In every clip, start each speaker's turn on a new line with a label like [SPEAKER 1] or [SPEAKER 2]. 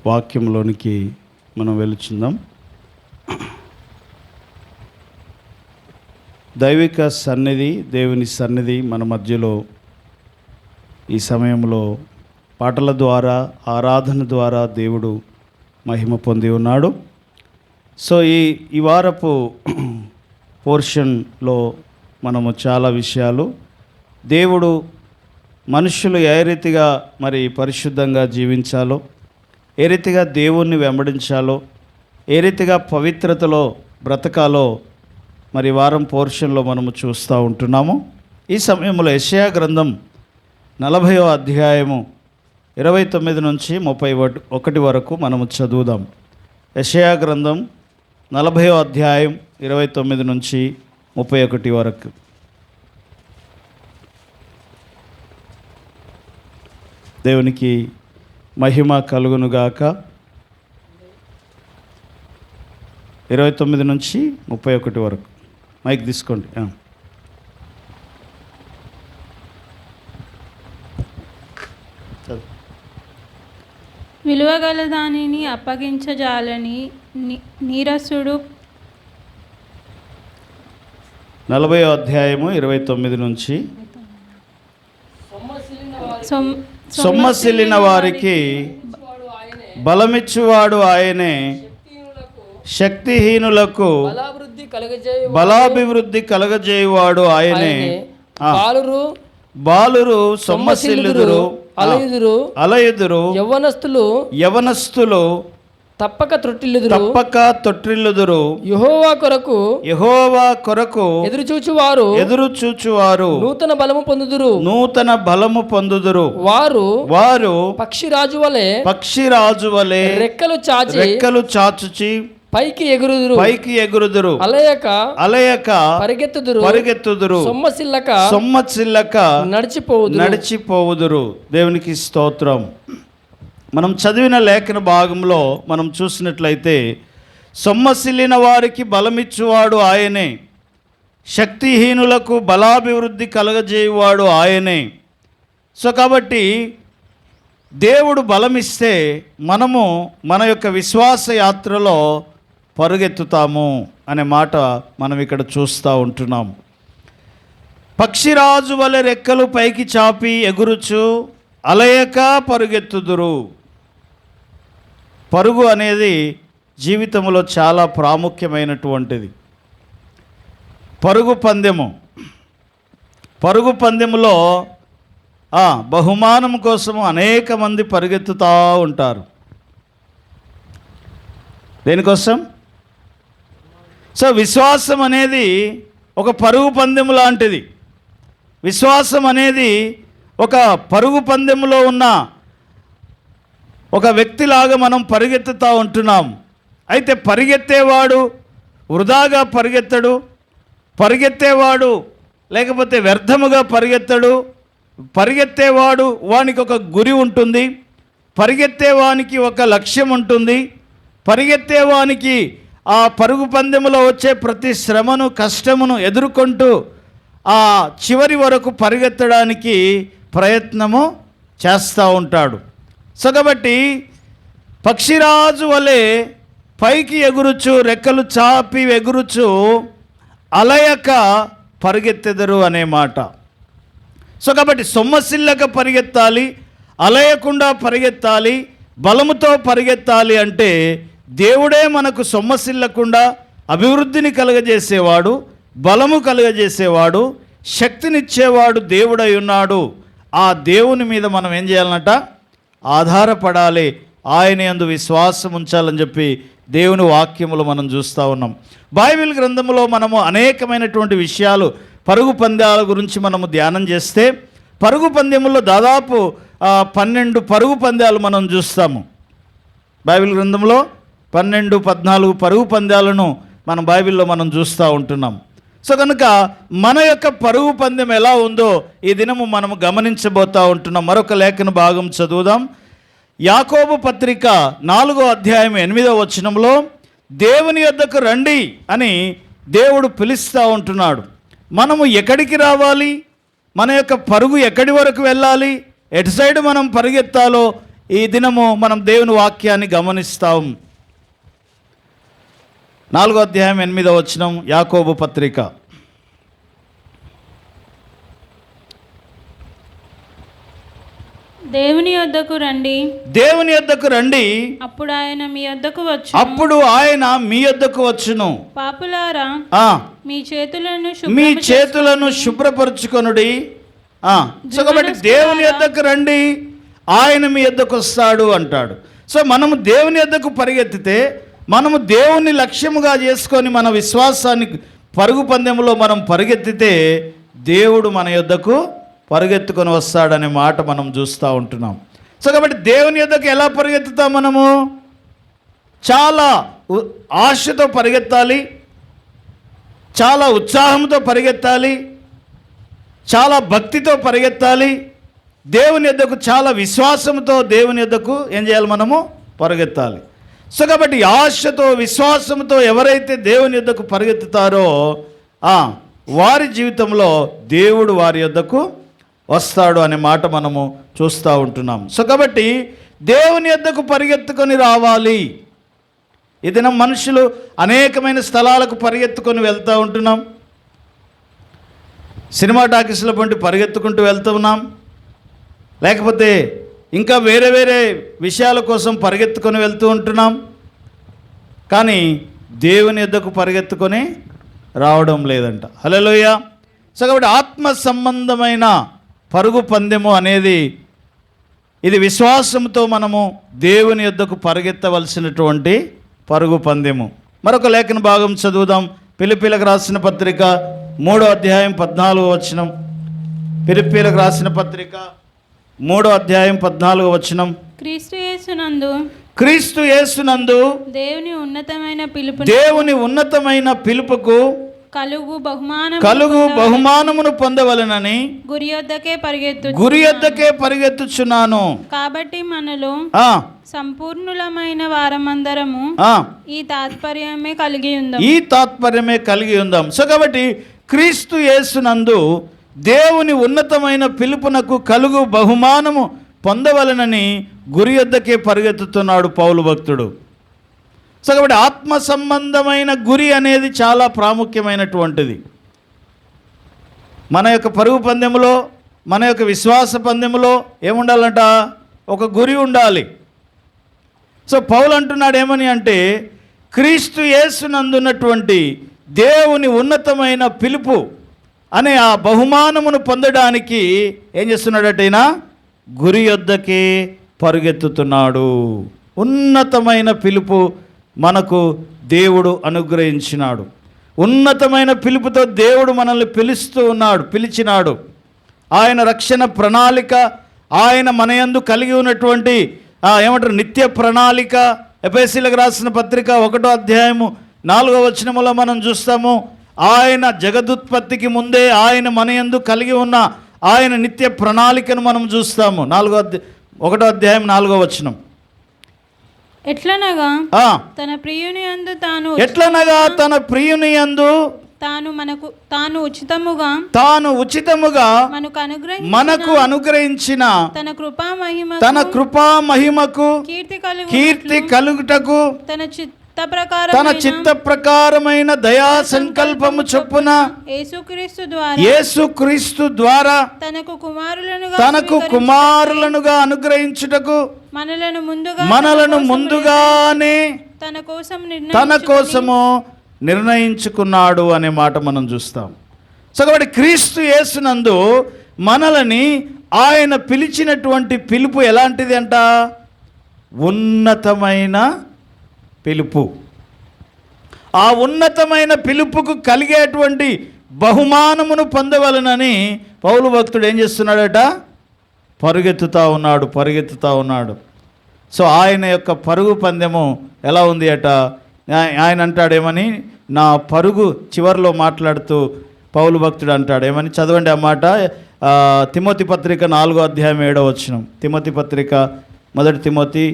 [SPEAKER 1] వాక్యంలోనికి మనం వెళుచుందాం. దైవిక సన్నిధి, దేవుని సన్నిధి మన మధ్యలో ఈ సమయంలో పాటల ద్వారా, ఆరాధన ద్వారా దేవుడు మహిమ పొంది ఉన్నాడు. సో ఈ వారపు పోర్షన్లో మనము చాలా విషయాలు, దేవుడు మనుషులు ఏ రీతిగా మరి పరిశుద్ధంగా జీవించాలో, ఏ రీతిగా దేవుణ్ణి వెంబడించాలో, ఏ రీతిగా పవిత్రతలో బ్రతకాలో మరి వారం పోర్షన్లో మనము చూస్తూ ఉంటున్నాము. ఈ సమయంలో యెషయా గ్రంథం 40వ అధ్యాయము 29 నుంచి 31 వరకు మనము చదువుదాం. యెషయా గ్రంథం 40వ అధ్యాయం 29 నుంచి 31 వరకు. దేవునికి మహిమ కలుగునుగాక. 29 నుంచి 31 వరకు మైక్ తీసుకోండి.
[SPEAKER 2] విలువగల దానిని అప్పగించజాలని నీరసుడు.
[SPEAKER 1] 40వ అధ్యాయము 29 నుంచి సొమ్మసిల్లిన వారికి బలమిచ్చువాడు ఆయనే, శక్తిహీనులకు బలాభివృద్ధి కలగజేయువాడు ఆయనే. బాలురు సొమ్మసిల్లుదురు, అలయుదురు, యవనస్తులు
[SPEAKER 3] తప్పక
[SPEAKER 1] తొట్టిల్లుదురు.
[SPEAKER 3] యెహోవా కొరకు
[SPEAKER 1] ఎదురు చూచువారు
[SPEAKER 3] నూతన బలము పొందుదురు.
[SPEAKER 1] వారు
[SPEAKER 3] పక్షిరాజు వలె రెక్కలు
[SPEAKER 1] చాచుచి
[SPEAKER 3] పైకి
[SPEAKER 1] ఎగురుదురు. అలయక పరిగెత్తుదురు. సొమ్మసిల్లక నడిచిపోవుదురు. దేవునికి స్తోత్రం. మనం చదివిన లేఖన భాగంలో మనం చూసినట్లయితే, సొమ్మసిల్లిన వారికి బలమిచ్చువాడు ఆయనే, శక్తిహీనులకు బలాభివృద్ధి కలగజేయువాడు ఆయనే. సో కాబట్టి దేవుడు బలమిస్తే మనము మన యొక్క విశ్వాస యాత్రలో పరుగెత్తుతాము అనే మాట మనం ఇక్కడ చూస్తూ ఉంటున్నాం. పక్షిరాజు వలె రెక్కలు పైకి చాపి ఎగురుచు అలయక పరుగెత్తుదురు. పరుగు అనేది జీవితంలో చాలా ప్రాముఖ్యమైనటువంటిది. పరుగు పందెములో బహుమానం కోసము అనేక మంది పరిగెత్తుతూ ఉంటారు. దేనికోసం? సో విశ్వాసం అనేది ఒక పరుగు పందెము లాంటిది. విశ్వాసం అనేది ఒక పరుగు పందెములో ఉన్న ఒక వ్యక్తిలాగా మనం పరిగెత్తుతూ ఉంటున్నాం. అయితే పరిగెత్తేవాడు వృధాగా పరిగెత్తడు, పరిగెత్తేవాడు లేకపోతే వ్యర్థముగా పరిగెత్తడు. పరిగెత్తేవాడు వానికి ఒక గురి ఉంటుంది, పరిగెత్తేవానికి ఒక లక్ష్యం ఉంటుంది. పరిగెత్తేవానికి ఆ పరుగు పందెములో వచ్చే ప్రతి శ్రమను, కష్టమును ఎదుర్కొంటూ ఆ చివరి వరకు పరిగెత్తడానికి ప్రయత్నము చేస్తూ ఉంటాడు. సో కాబట్టి పక్షిరాజు వలె పైకి ఎగురుచు, రెక్కలు చాపి ఎగురుచు అలయక పరిగెత్తెదరు అనే మాట. సో కాబట్టి సొమ్మసిల్లక పరిగెత్తాలి, అలయకుండా పరిగెత్తాలి, బలముతో పరిగెత్తాలి అంటే దేవుడే మనకు సొమ్మసిల్లకుండా అభివృద్ధిని కలుగజేసేవాడు, బలము కలుగజేసేవాడు, శక్తినిచ్చేవాడు దేవుడై ఉన్నాడు. ఆ దేవుని మీద మనం ఏం చేయాలన్నట? ఆధారపడాలి, ఆయన యందు విశ్వాసం ఉంచాలని చెప్పి దేవుని వాక్యములు మనం చూస్తూ ఉన్నాం. బైబిల్ గ్రంథంలో మనము అనేకమైనటువంటి విషయాలు, పరుగు పందాల గురించి మనము ధ్యానం చేస్తే, పరుగు పందెములో దాదాపు 12 పరుగు పందాలు మనం చూస్తాము. బైబిల్ గ్రంథంలో 12-14 పరుగు పందాలను మనం బైబిల్లో మనం చూస్తూ ఉంటున్నాం. సో కనుక మన యొక్క పరుగు పందెం ఎలా ఉందో ఈ దినము మనము గమనించబోతూ ఉంటున్నాం. మరొక లేఖన భాగం చదువుదాం. యాకోబు పత్రిక 4వ అధ్యాయం 8వ వచనంలో దేవుని యొద్దకు రండి అని దేవుడు పిలుస్తూ ఉంటున్నాడు. మనము ఎక్కడికి రావాలి? మన యొక్క పరుగు ఎక్కడి వరకు వెళ్ళాలి? ఎటు సైడ్ మనం పరిగెత్తాలో ఈ దినము మనం దేవుని వాక్యాన్ని గమనిస్తాం. 4వ అధ్యాయం 8వ వచనం, యాకోబు పత్రిక.
[SPEAKER 2] దేవుని యొద్దకు రండి,
[SPEAKER 1] దేవుని యొద్దకు రండి,
[SPEAKER 2] అప్పుడు ఆయన మీ యొద్దకు వచ్చు.
[SPEAKER 1] అప్పుడు ఆయన మీ యొద్దకు వచ్చును.
[SPEAKER 2] పాపులారా, మీ చేతులను
[SPEAKER 1] శుభ్రపరచుకొనుడి. సో కాబట్టి దేవుని యొద్దకు రండి, ఆయన మీ యొద్దకు వస్తాడు అంటాడు. సో మనము దేవుని యొద్దకు పరిగెత్తితే, మనము దేవుని లక్ష్యముగా చేసుకొని మన విశ్వాసాన్ని పరుగు పందెంలో మనం పరిగెత్తితే దేవుడు మన యొద్దకు పరిగెత్తుకొని వస్తాడనే మాట మనం చూస్తూ ఉంటున్నాం. సో కాబట్టి దేవుని యొద్దకు ఎలా పరిగెత్తుతాం? మనము చాలా ఆశతో పరిగెత్తాలి, చాలా ఉత్సాహంతో పరిగెత్తాలి, చాలా భక్తితో పరిగెత్తాలి. దేవుని యొద్దకు చాలా విశ్వాసంతో దేవుని యొద్దకు ఏం చేయాలి? మనము పరిగెత్తాలి. సో కాబట్టి ఆశతో విశ్వాసంతో ఎవరైతే దేవుని యొద్దకు పరిగెత్తుతారో వారి జీవితంలో దేవుడు వారి యొద్దకు వస్తాడు అనే మాట మనము చూస్తూ ఉంటున్నాం. సో కాబట్టి దేవుని యొద్దకు పరిగెత్తుకొని రావాలి. ఈ దినం మనుషులు అనేకమైన స్థలాలకు పరిగెత్తుకొని వెళ్తూ ఉంటున్నాం. సినిమా టాకీస్ల వంటి పరిగెత్తుకుంటూ వెళ్తున్నాం, లేకపోతే ఇంకా వేరే వేరే విషయాల కోసం పరిగెత్తుకొని వెళ్తూ ఉంటున్నాం. కానీ దేవుని యొద్దకు పరిగెత్తుకొని రావడం లేదంట. హల్లెలూయా. సో కాబట్టి ఆత్మ సంబంధమైన పరుగు పందెము అనేది ఇది విశ్వాసంతో మనము దేవుని యొద్దకు పరిగెత్తవలసినటువంటి పరుగు పందెము. మరొక లేఖన భాగం చదువుదాం. ఫిలిప్పీలకు రాసిన పత్రిక 3వ అధ్యాయం 14వ వచనం. ఫిలిప్పీలకు రాసిన పత్రిక 3వ అధ్యాయం 14వ వచనం. క్రీస్తు యేసునందు దేవుని ఉన్నతమైన పిలుపుకు కలుగు బహుమానమును పొందవలెనని గురి యొద్దకే పరిగెత్తుచున్నాను.
[SPEAKER 2] కాబట్టి మనలో సంపూర్ణులమైన వారమందరము ఈ తాత్పర్యమే కలిగి ఉందాం.
[SPEAKER 1] సో కాబట్టి క్రీస్తు యేసునందు దేవుని ఉన్నతమైన పిలుపునకు కలుగు బహుమానము పొందవలెనని గురి యొద్దకే పరిగెత్తుతున్నాడు పౌలు భక్తుడు. సో కాబట్టి ఆత్మ సంబంధమైన గురి అనేది చాలా ప్రాముఖ్యమైనటువంటిది. మన యొక్క పరుగు పందెములో, మన యొక్క విశ్వాస పందెములో ఏముండాలంట? ఒక గురి ఉండాలి. సో పౌలు అంటున్నాడు ఏమని అంటే, క్రీస్తు యేసునందున్నటువంటి దేవుని ఉన్నతమైన పిలుపు అనే ఆ బహుమానమును పొందడానికి ఏం చేస్తున్నాడటైనా గురి యొద్దకే పరుగెత్తుతున్నాడు. ఉన్నతమైన పిలుపు మనకు దేవుడు అనుగ్రహించినాడు. ఉన్నతమైన పిలుపుతో దేవుడు మనల్ని పిలిచినాడు. ఆయన రక్షణ ప్రణాళిక, ఆయన మన యందు కలిగి ఉన్నటువంటి నిత్య ప్రణాళిక. ఎఫెసీయులకు రాసిన పత్రిక 1వ అధ్యాయము 4వ వచనములో మనం చూస్తాము. ఆయన జగదుత్పత్తికి ముందే ఆయన మన యందు కలిగి ఉన్న ఆయన నిత్య ప్రణాళికను మనం చూస్తాము. 1వ అధ్యాయం 4వ వచనం.
[SPEAKER 2] ఎట్లనగా తన ప్రియుని యందు తాను ఉచితముగా
[SPEAKER 1] మనకు అనుగ్రహించిన తన కృపా మహిమకు కీర్తి కలుగుటకు తన చిత్త ప్రకారమైన దయా సంకల్పము చొప్పున యేసుక్రీస్తు ద్వారా తనకు కుమారులనుగా అనుగ్రహించుటకు మనలను ముందుగానే తన కోసము నిర్ణయించుకున్నాడు అనే మాట మనం చూస్తాం. సో కాబట్టి క్రీస్తు యేసునందు మనలని ఆయన పిలిచినటువంటి పిలుపు ఎలాంటిది అంట? ఉన్నతమైన పిలుపు. ఆ ఉన్నతమైన పిలుపుకు కలిగేటువంటి బహుమానమును పొందవలనని పౌలు భక్తుడు ఏం చేస్తున్నాడట? పరుగెత్తుతూ ఉన్నాడు. సో ఆయన యొక్క పరుగు పందెము ఎలా ఉంది అట? ఆయన అంటాడేమని, నా పరుగు చివరిలో మాట్లాడుతూ పౌలు భక్తుడు అంటాడేమని, చదవండి ఆ మాట. తిమోతి పత్రిక 4వ అధ్యాయం 7వ వచనం. తిమోతి పత్రిక 1 తిమోతి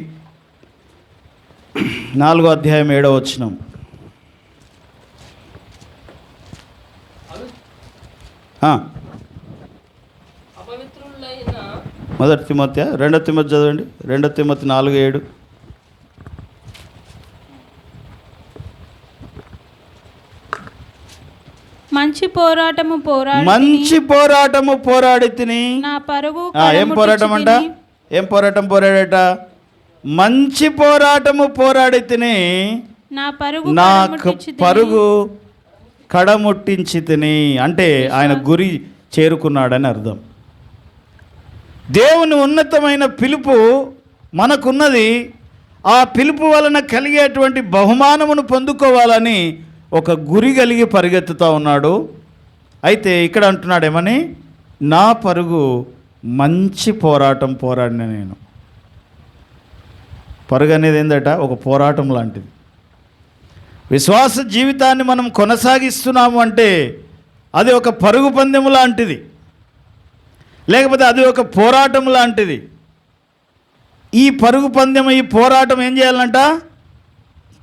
[SPEAKER 1] 4వ అధ్యాయం 7వ వచనం. మొదటి తిమోతి, రెండో తిమోతి చదవండి. 2 తిమోతి 4:7.
[SPEAKER 2] మంచి పోరాటము
[SPEAKER 1] పోరాడి తిని.
[SPEAKER 2] నా పరుగు
[SPEAKER 1] ఏం పోరాటం అంట? ఏం పోరాటం పోరాడట? మంచి పోరాటము పోరాడి తిని నా పరుగు కడముట్టించి తిని. అంటే ఆయన గురి చేరుకున్నాడని అర్థం. దేవుని ఉన్నతమైన పిలుపు మనకున్నది. ఆ పిలుపు వలన కలిగేటువంటి బహుమానమును పొందుకోవాలని ఒక గురి కలిగి పరిగెత్తుతూ ఉన్నాడు. అయితే ఇక్కడ అంటున్నాడు ఏమని? నా పరుగు మంచి పోరాటం పోరాడిన నేను. పరుగు అనేది ఏందట? ఒక పోరాటం లాంటిది. విశ్వాస జీవితాన్ని మనం కొనసాగిస్తున్నాము అంటే అది ఒక పరుగు పందెము లాంటిది, లేకపోతే అది ఒక పోరాటం లాంటిది. ఈ పరుగు పందెం, ఈ పోరాటం ఏం చేయాలంట?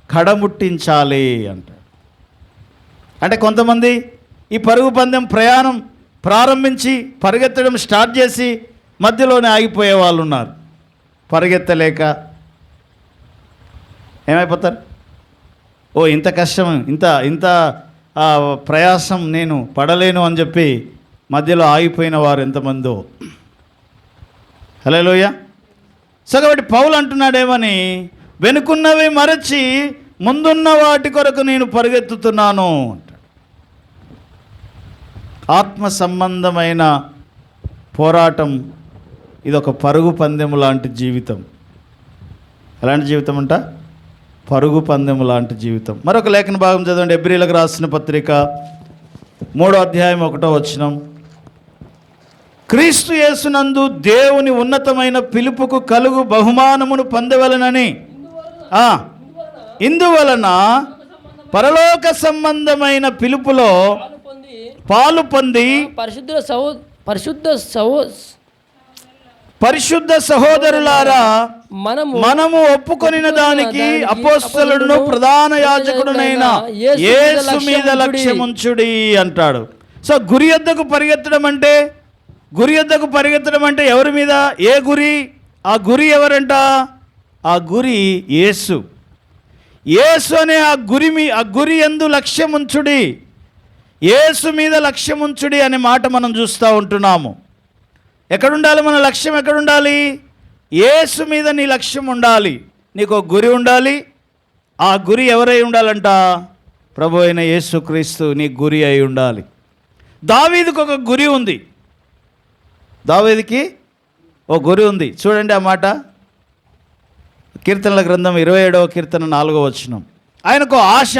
[SPEAKER 1] కడముట్టించాలి అంట. అంటే కొంతమంది ఈ పరుగు పందెం ప్రయాణం ప్రారంభించి పరిగెత్తడం స్టార్ట్ చేసి మధ్యలోనే ఆగిపోయే వాళ్ళు ఉన్నారు. పరిగెత్తలేక ఏమైపోతారు? ఓ ఇంత కష్టం, ఇంత ప్రయాసం నేను పడలేను అని చెప్పి మధ్యలో ఆగిపోయిన వారు ఎంతమందో. హల్లెలూయా. సో కాబట్టి పౌలు అంటున్నాడేమని? వెనుకున్నవి మరచి ముందున్న వాటి కొరకు నేను పరిగెత్తుతున్నాను. ఆత్మ సంబంధమైన పోరాటం ఇదొక పరుగు పందెము లాంటి జీవితం. ఎలాంటి జీవితం అంట? పరుగు పందెము లాంటి జీవితం. మరొక లేఖన భాగం చదవండి. హెబ్రీయులకు రాసిన పత్రిక 3వ అధ్యాయం 1వ వచనం. క్రీస్తు యేసునందు దేవుని ఉన్నతమైన పిలుపుకు కలుగు బహుమానమును పొందవలెనని ఇందువలన పరలోక సంబంధమైన పిలుపులో పాలు పొంది పరిశుద్ధ సహోదరులారా మనము ఒప్పుకొనిన దానికి అపోస్తలుడును ప్రధాన యాజకుడునైన యేసు మీద లక్ష్యముంచుడి అంటాడు. సో గురి యొద్దకు పరిగెత్తడం అంటే ఎవరి మీద? ఏ గురి? ఆ గురి ఎవరంట? ఆ గురి యేసు. యేసు అనే ఆ గురి యందు లక్ష్యముంచుడి, యేసు మీద లక్ష్యముంచుడి అనే మాట మనం చూస్తూ ఉంటున్నాము. ఎక్కడుండాలి మన లక్ష్యం? ఎక్కడుండాలి? యేసు మీద నీ లక్ష్యం ఉండాలి. నీకు ఒక గురి ఉండాలి. ఆ గురి ఎవరై ఉండాలంట? ప్రభు అయిన యేసుక్రీస్తు నీ గురి అయి ఉండాలి. దావీదుకు ఒక గురి ఉంది. దావీదుకి ఒక గురి ఉంది. చూడండి ఆ మాట. కీర్తనల గ్రంథం 27వ కీర్తన 4వ వచనం. ఆయనకు ఆశ,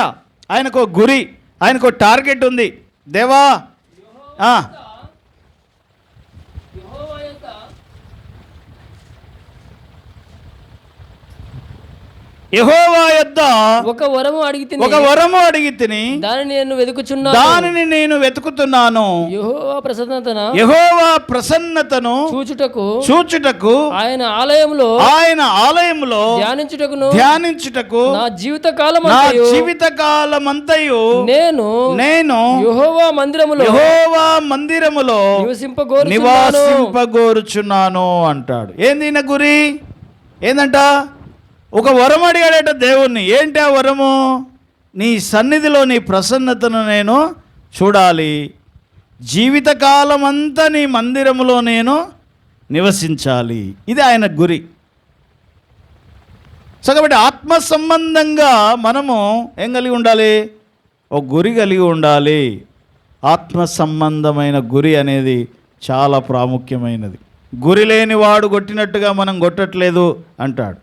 [SPEAKER 1] ఆయనకు గురి, ఆయనకు టార్గెట్ ఉంది. దేవా యెహోవా యొద్ద ఒక వరము అడిగితిని, దానిని నేను వెతుకుతున్నాను. యెహోవా ప్రసన్నతను చూచుటకు ఆయన ఆలయములో ధ్యానించుటకు నా జీవితకాలమంతయు నేను యెహోవా మందిరములో నివాసింపగోరుచున్నాను అంటాడు. ఏంది నా గురి? ఏందంట? ఒక వరం అడిగాడట దేవుణ్ణి. ఏంటి ఆ వరము? నీ సన్నిధిలో నీ ప్రసన్నతను నేను చూడాలి, జీవితకాలం అంతా నీ మందిరములో నేను నివసించాలి. ఇది ఆయన గురి. సో కాబట్టి ఆత్మ సంబంధంగా మనము ఏం కలిగి ఉండాలి? ఒక గురి కలిగి ఉండాలి. ఆత్మ సంబంధమైన గురి అనేది చాలా ప్రాముఖ్యమైనది. గురి లేని వాడు కొట్టినట్టుగా మనం కొట్టట్లేదు అంటాడు.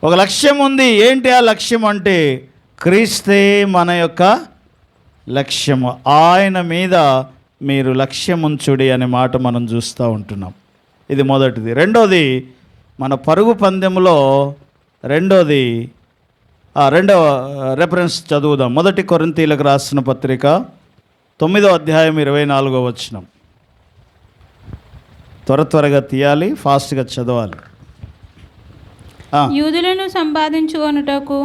[SPEAKER 1] ఒక లక్ష్యం ఉంది. ఏంటి ఆ లక్ష్యం అంటే? క్రీస్తే మన యొక్క లక్ష్యము. ఆయన మీద మీరు లక్ష్యం ఉంచుడి అనే మాట మనం చూస్తూ ఉంటున్నాం. ఇది మొదటిది. రెండోది, మన పరుగు పందెంలో రెండవ రెఫరెన్స్ చదువుదాం. 1 కొరింథీయులకు రాసిన పత్రిక 9వ అధ్యాయం 24వ వచనం. త్వరగా తీయాలి, ఫాస్ట్గా చదవాలి.
[SPEAKER 2] యూదులను సంపాదించుకొనుటకు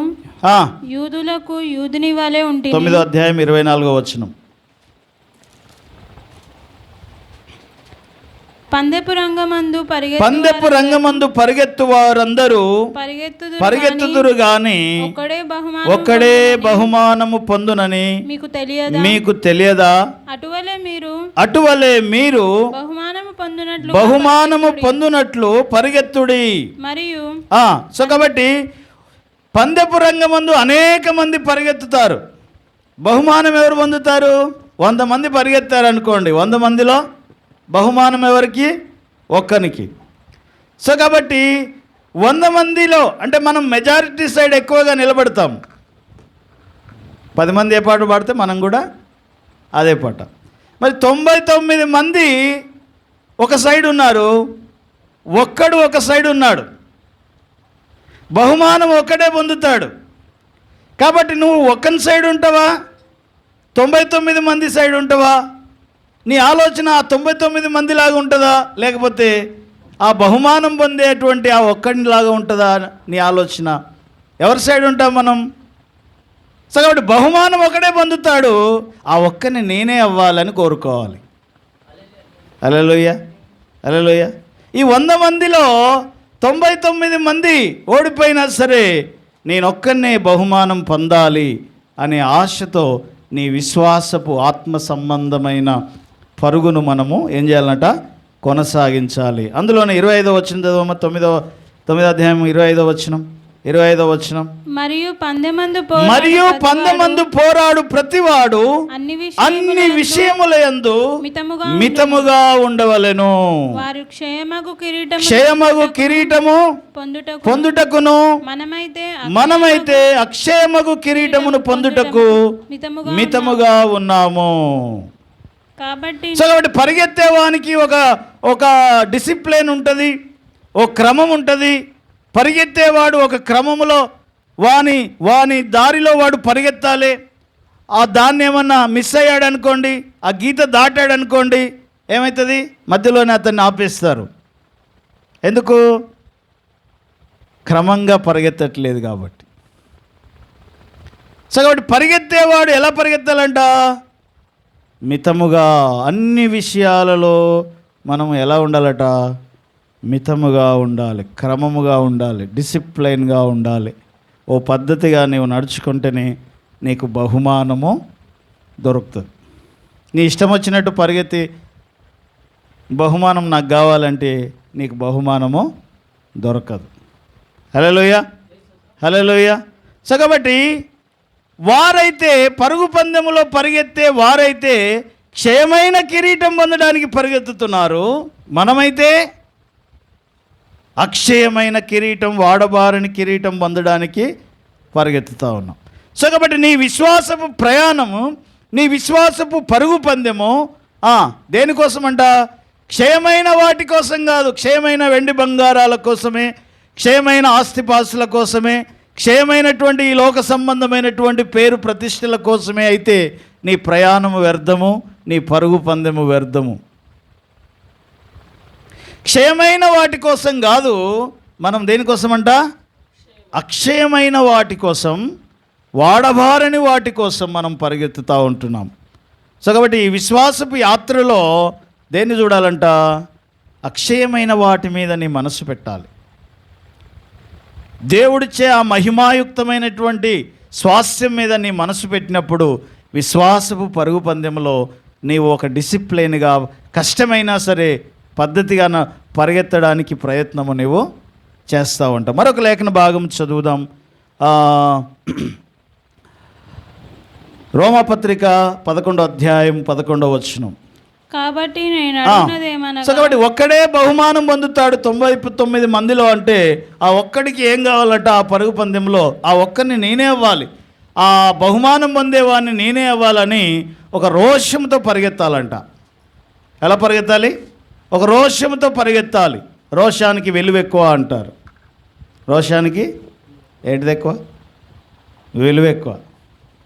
[SPEAKER 2] యూదులకు యూదుని వలె ఉంటిని.
[SPEAKER 1] 9వ అధ్యాయం 24వ వచనం.
[SPEAKER 2] పందెపు
[SPEAKER 1] రంగమందు పరిగెత్తు వారందరూ పరిగెత్తుదురు గాని ఒక్కడే బహుమానము పొందునని మీకు తెలియదా? అటువలే మీరు బహుమానము పొందునట్లు పరిగెత్తుడి.
[SPEAKER 2] మరియు
[SPEAKER 1] సో కాబట్టి పందెపు రంగమందు అనేక మంది పరిగెత్తుతారు. బహుమానం ఎవరు పొందుతారు? 100 మంది పరిగెత్తారు అనుకోండి, 100 మందిలో బహుమానం ఎవరికి? ఒక్కనికి. సో కాబట్టి 100 మందిలో అంటే మనం మెజారిటీ సైడ్ ఎక్కువగా నిలబడతాం. 10 మంది ఏ పాట పాడితే మనం కూడా అదే పాట. మరి 99 మంది ఒక సైడ్ ఉన్నారు, ఒక్కడు ఒక సైడ్ ఉన్నాడు, బహుమానం ఒక్కడే పొందుతాడు. కాబట్టి నువ్వు ఒక్కని సైడ్ ఉంటావా, 99 మంది సైడ్ ఉంటావా? నీ ఆలోచన ఆ 99 మందిలాగా ఉంటుందా, లేకపోతే ఆ బహుమానం పొందేటువంటి ఆ ఒక్కడిలాగా ఉంటుందా నీ ఆలోచన? ఎవరి సైడ్ ఉంటాం మనం? సో కాబట్టి బహుమానం ఒకడే పొందుతాడు, ఆ ఒక్కని నేనే అవ్వాలని కోరుకోవాలి. హల్లెలూయా, హల్లెలూయా. ఈ 100 మందిలో 99 మంది ఓడిపోయినా సరే నేనొక్కనే బహుమానం పొందాలి అనే ఆశతో నీ విశ్వాసపు ఆత్మ సంబంధమైన పరుగును మనము ఏం చేయాలంట? కొనసాగించాలి. అందులోనే 25వ వచనం చదవమ్మ. 9వ అధ్యాయం 25వ వచనం. మరియు పందెమందు పోరాడు ప్రతివాడు అన్ని విషయములందు మితముగా ఉండవలెను. క్షయమగు కిరీటము పొందుటకును మనమైతే అక్షయమగు కిరీటమును పొందుటకు మితముగా ఉన్నాము. కాబట్టి పరిగెత్తేవానికి ఒక డిసిప్లిన్ ఉంటుంది, ఒక క్రమం ఉంటుంది. పరిగెత్తేవాడు ఒక క్రమములో వాని దారిలో వాడు పరిగెత్తాలి. ఆ దాన్ని ఏమన్నా మిస్ అయ్యాడు అనుకోండి, ఆ గీత దాటాడు అనుకోండి, ఏమవుతుంది? మధ్యలోనే అతన్ని ఆపేస్తారు. ఎందుకు? క్రమంగా పరిగెత్తట్లేదు కాబట్టి. సో కాబట్టి పరిగెత్తేవాడు ఎలా పరిగెత్తాలంట? మితముగా. అన్ని విషయాలలో మనం ఎలా ఉండాలట? మితముగా ఉండాలి, క్రమముగా ఉండాలి, డిసిప్లైన్గా ఉండాలి. ఓ పద్ధతిగా నీవు నడుచుకుంటేనే నీకు బహుమానము దొరుకుతుంది. నీ ఇష్టం వచ్చినట్టు పరిగెత్తి బహుమానం నాకు కావాలంటే నీకు బహుమానము దొరకదు. హల్లెలూయా, హల్లెలూయా. సో కాబట్టి వారైతే పరుగు పందెములో పరిగెత్తే వారైతే క్షయమైన కిరీటం పొందడానికి పరిగెత్తుతున్నారు. మనమైతే అక్షయమైన కిరీటం, వాడబారని కిరీటం పొందడానికి పరిగెత్తుతూ ఉన్నాం. సో కాబట్టి నీ విశ్వాసపు ప్రయాణము, నీ విశ్వాసపు పరుగు పందెము దేనికోసమంట? క్షయమైన వాటి కోసం కాదు, క్షయమైన వెండి బంగారాల కోసమే, క్షయమైన ఆస్తిపాస్తుల కోసమే, క్షయమైనటువంటి ఈ లోక సంబంధమైనటువంటి పేరు ప్రతిష్టల కోసమే అయితే నీ ప్రయాణము వ్యర్థము, నీ పరుగు పందెము వ్యర్థము. క్షయమైన వాటి కోసం కాదు, మనం దేనికోసమంట? అక్షయమైన వాటి కోసం, వాడబారని వాటి కోసం మనం పరిగెత్తుతూ ఉంటున్నాం. సో కాబట్టి ఈ విశ్వాసపు యాత్రలో దేన్ని చూడాలంట? అక్షయమైన వాటి మీద నీ మనసు పెట్టాలి. దేవుడిచ్చే ఆ మహిమాయుక్తమైనటువంటి స్వాస్థ్యం మీద నీ మనసు పెట్టినప్పుడు విశ్వాసపు పరుగు పందెంలో నీవు ఒక డిసిప్లైన్గా, కష్టమైనా సరే పద్ధతిగా పరిగెత్తడానికి ప్రయత్నము నీవు చేస్తూ ఉంటావు. మరొక లేఖన భాగం చదువుదాం. రోమాపత్రిక 11వ అధ్యాయం 11వ వచనం.
[SPEAKER 2] కాబట్టి
[SPEAKER 1] కాబట్టి ఒక్కడే బహుమానం పొందుతాడు 99 మందిలో. అంటే ఆ ఒక్కడికి ఏం కావాలట? ఆ పరుగు పందెంలో ఆ ఒక్కడిని నేనే అవ్వాలి, ఆ బహుమానం పొందేవాడిని నేనే అవ్వాలని ఒక రోషంతో పరిగెత్తాలంట. ఎలా పరిగెత్తాలి? ఒక రోషంతో పరిగెత్తాలి. రోషానికి విలువ ఎక్కువ అంటారు. రోషానికి ఏంటిది ఎక్కువ? విలువ ఎక్కువ.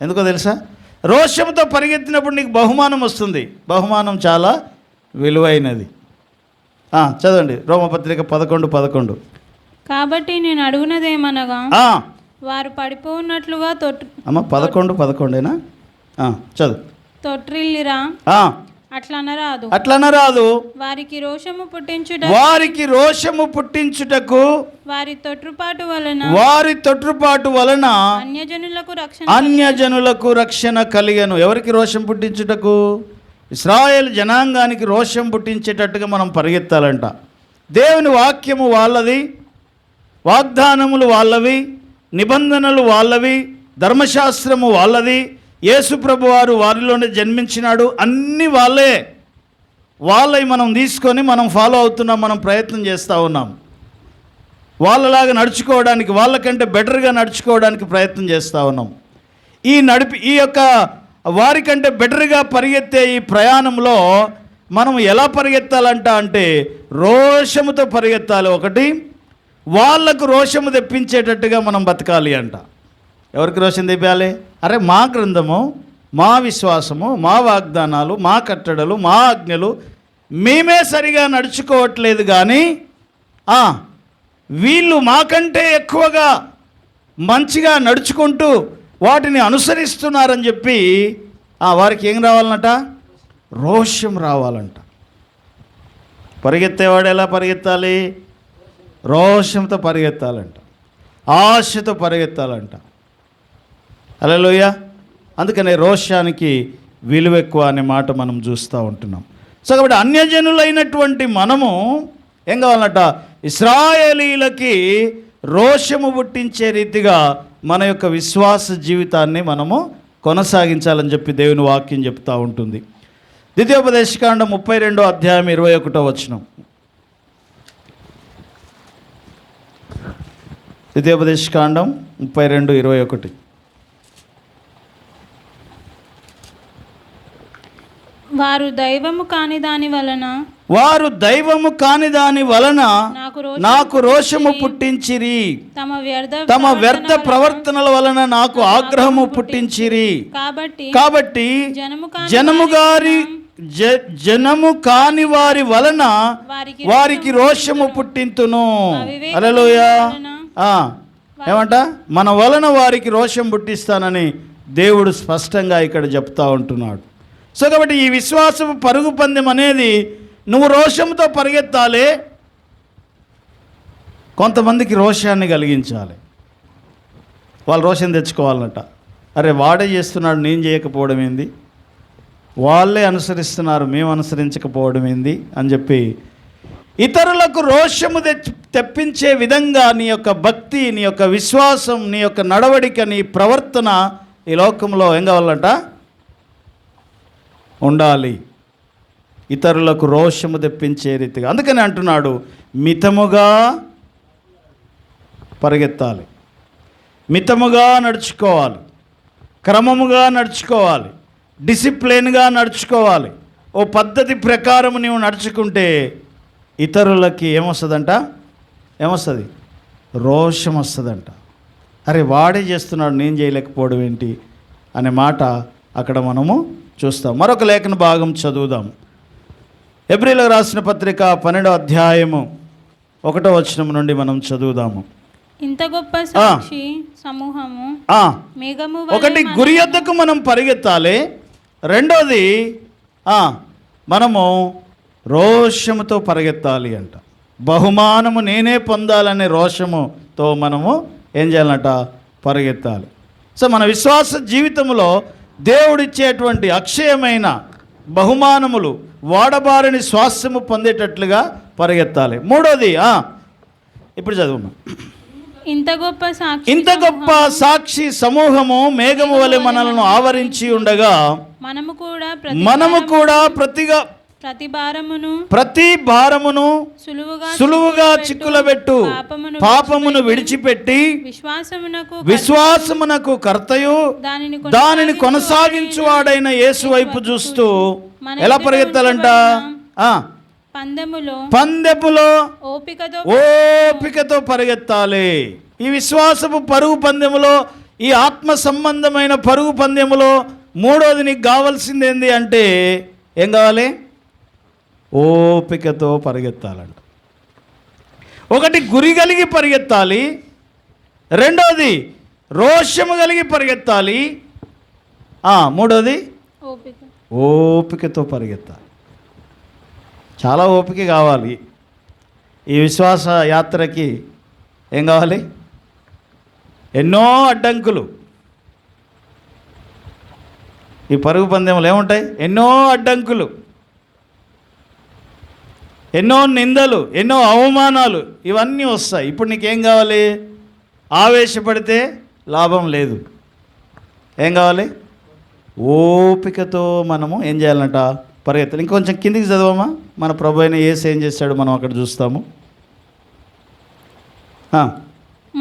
[SPEAKER 1] ఎందుకో తెలుసా? రోషంతో పరిగెత్తినప్పుడు నీకు బహుమానం వస్తుంది. బహుమానం చాలా విలువైనది. చదవండి రోమపత్రిక 11:11.
[SPEAKER 2] కాబట్టి నేను అడుగునదేమనగా వారు పడిపోన్నట్లుగా
[SPEAKER 1] 11:11 చదువు.
[SPEAKER 2] తొట్టిల్లిరా
[SPEAKER 1] అట్లనరాదు.
[SPEAKER 2] వారికి రోషము పుట్టించుటకు వారి తొట్రుపాటు వలన అన్యజనులకు రక్షణ కలిగెను. ఎవరికి రోషం పుట్టించుటకు? ఇశ్రాయేల్ జనాంగానికి రోషం పుట్టించేటట్టుగా మనం పరిగెత్తాలంట. దేవుని వాక్యము వాళ్ళది, వాగ్దానములు వాళ్ళవి, నిబంధనలు వాళ్ళవి, ధర్మశాస్త్రము వాళ్ళది, యేసుప్రభు వారు వారిలోనే జన్మించినాడు, అన్నీ వాళ్ళవి మనం తీసుకొని మనం ఫాలో అవుతున్నాం, మనం ప్రయత్నం చేస్తూ ఉన్నాం. వాళ్ళలాగా నడుచుకోవడానికి, వాళ్ళకంటే బెటర్గా నడుచుకోవడానికి ప్రయత్నం చేస్తూ ఉన్నాం. ఈ యొక్క వారికంటే బెటర్గా పరిగెత్తే ఈ ప్రయాణంలో మనం ఎలా పరిగెత్తాలంట అంటే రోషముతో పరిగెత్తాలి. ఒకటి, వాళ్లకు రోషము తెప్పించేటట్టుగా మనం బతకాలి అంట. ఎవరికి రోషం తెప్పాలి? అరే మా గ్రంథము, మా విశ్వాసము, మా వాగ్దానాలు, మా కట్టడలు, మా ఆజ్ఞలు మేమే సరిగా నడుచుకోవట్లేదు, కానీ వీళ్ళు మాకంటే ఎక్కువగా మంచిగా నడుచుకుంటూ వాటిని అనుసరిస్తున్నారని చెప్పి వారికి ఏం రావాలన్నట? రోషం రావాలంట. పరిగెత్తేవాడు ఎలా పరిగెత్తాలి? రోషంతో పరిగెత్తాలంట, ఆశతో పరిగెత్తాలంట. హల్లెలూయా. అందుకనే రోషానికి విలువ ఎక్కువ అనే మాట మనం చూస్తూ ఉంటున్నాం. సో కాబట్టి అన్యజనులైనటువంటి మనము ఏం కావాలన్నట? ఇశ్రాయేలీలకి రోషము పుట్టించే రీతిగా మన యొక్క విశ్వాస జీవితాన్ని మనము కొనసాగించాలని చెప్పి దేవుని వాక్యం చెప్తూ ఉంటుంది. ద్వితీయోపదేశకాండం 32వ అధ్యాయం 21వ వచనం. ద్వితీయోపదేశకాండం 32:21. వారు దైవము కాని దాని వలన నాకు రోషము పుట్టించిరి, తమ వ్యర్థ ప్రవర్తనల వలన నాకు ఆగ్రహము పుట్టించిరి. కాబట్టి జనము కాని వారి వలన వారికి రోషము పుట్టింతును. హల్లెలూయా. ఏమంట? మన వలన వారికి రోషం పుట్టిస్తానని దేవుడు స్పష్టంగా ఇక్కడ చెప్తా ఉంటున్నాడు. సో కాబట్టి ఈ విశ్వాసపు పరుగు పందెం అనేది నువ్వు రోషంతో పరిగెత్తాలి, కొంతమందికి రోషాన్ని కలిగించాలి. వాళ్ళు రోషం తెచ్చుకోవాలన్నట. అరే వాడే చేస్తున్నాడు, నేను చేయకపోవడం ఏంది, వాళ్ళే అనుసరిస్తున్నారు, మేము అనుసరించకపోవడం ఏంది అని చెప్పి ఇతరులకు రోషము తెప్పించే విధంగా నీ యొక్క భక్తి, నీ యొక్క విశ్వాసం, నీ యొక్క నడవడిక, నీ ప్రవర్తన ఈ లోకంలో ఏం కావాలంట? ఉండాలి. ఇతరులకు రోషము తెప్పించే రీతిగా. అందుకని అంటున్నాడు, మితముగా పరిగెత్తాలి, మితముగా నడుచుకోవాలి, క్రమముగా నడుచుకోవాలి, డిసిప్లిన్గా నడుచుకోవాలి. ఓ పద్ధతి ప్రకారం నీవు నడుచుకుంటే ఇతరులకి ఏమొస్తుందంట? రోషం వస్తుందంట. అరే వాడే చేస్తున్నాడు, నేను చేయలేకపోవడం ఏంటి అనే మాట అక్కడ మనము చూస్తాం. మరొక లేఖన భాగం చదువుదాం. హెబ్రీయులకు రాసిన పత్రిక 12వ అధ్యాయము 1వ వచనం నుండి మనం చదువుదాము. ఇంత గొప్ప సాక్షి సమూహము మేఘము వలె
[SPEAKER 1] ఒకటి, గురి యొద్దకు మనం పరిగెత్తాలి. రెండోది మనము రోషముతో పరిగెత్తాలి అంట. బహుమానము నేనే పొందాలనే రోషముతో మనము ఏం చేయాలంట? పరిగెత్తాలి. సో మన విశ్వాస జీవితంలో దేవుడిచ్చేటువంటి అక్షయమైన బహుమానములు, వాడబారని స్వాస్థ్యము పొందేటట్లుగా పరిగెత్తాలి. మూడోది ఇప్పుడు చదువు. ఇంత గొప్ప సాక్షి సమూహము మేఘము వలె మనలను ఆవరించి ఉండగా మనము కూడా ప్రతి భారమును సులువుగా చిక్కులబెట్టు పాపమును విడిచిపెట్టి విశ్వాసమునకు కర్తయు దానిని కొనసాగించువాడైన యేసు వైపు చూస్తూ ఎలా పరిగెత్తాలంట? పందెములో ఓపికతో పరిగెత్తాలి. ఈ విశ్వాసపు పరుగు పందెములో, ఈ ఆత్మ సంబంధమైన పరుగు పందెములో మూడోది నీకు కావాల్సింది ఏంది అంటే ఏం కావాలి? ఓపికతో పరిగెత్తాలంట. ఒకటి, గురి కలిగి పరిగెత్తాలి. రెండోది రోషము కలిగి పరిగెత్తాలి. మూడోది ఓపికతో పరిగెత్తాలి. చాలా ఓపిక కావాలి. ఈ విశ్వాస యాత్రకి ఏం కావాలి? ఎన్నో అడ్డంకులు. ఈ పరుగు పందెంలు ఏముంటాయి? ఎన్నో అడ్డంకులు, ఎన్నో నిందలు, ఎన్నో అవమానాలు, ఇవన్నీ వస్తాయి. ఇప్పుడు నీకేం కావాలి? ఆవేశపడితే లాభం లేదు. ఏం కావాలి? ఓపికతో మనము ఏం చేయాలంట? పరిగెత్తాలి. ఇంకొంచెం కిందికి చదవమా. మన ప్రభు అయిన యేసు ఏం చేశాడు మనం అక్కడ చూస్తాము.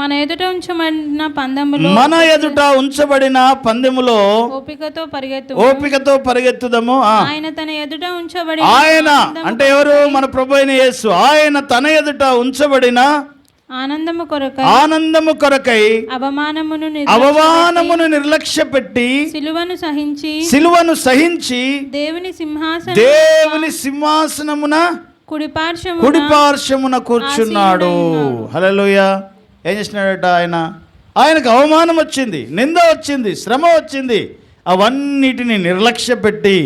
[SPEAKER 4] మన ఎదుట ఉంచబడిన పందెములో,
[SPEAKER 1] మన ఎదుట ఉంచబడిన పందెములో ఓపికతో పరిగెత్తుదము.
[SPEAKER 4] ఆయన తన ఎదుట ఉంచబడిన,
[SPEAKER 1] ఆయన అంటే ఎవరు? మన ప్రభు అయిన యేసు. ఆయన తన ఎదుట ఉంచబడిన ఆనందము కొరకై అవమానమును నిర్లక్ష్యపెట్టి సిలువను సహించి దేవుని సింహాసనమున కుడిపార్శ్వమున కూర్చున్నాడు. హల్లెలూయా. ఏం చేసినాడట ఆయన? ఆయనకు అవమానం వచ్చింది, నింద వచ్చింది, శ్రమ వచ్చింది. అవన్నిటిని నిర్లక్ష్యపెట్టి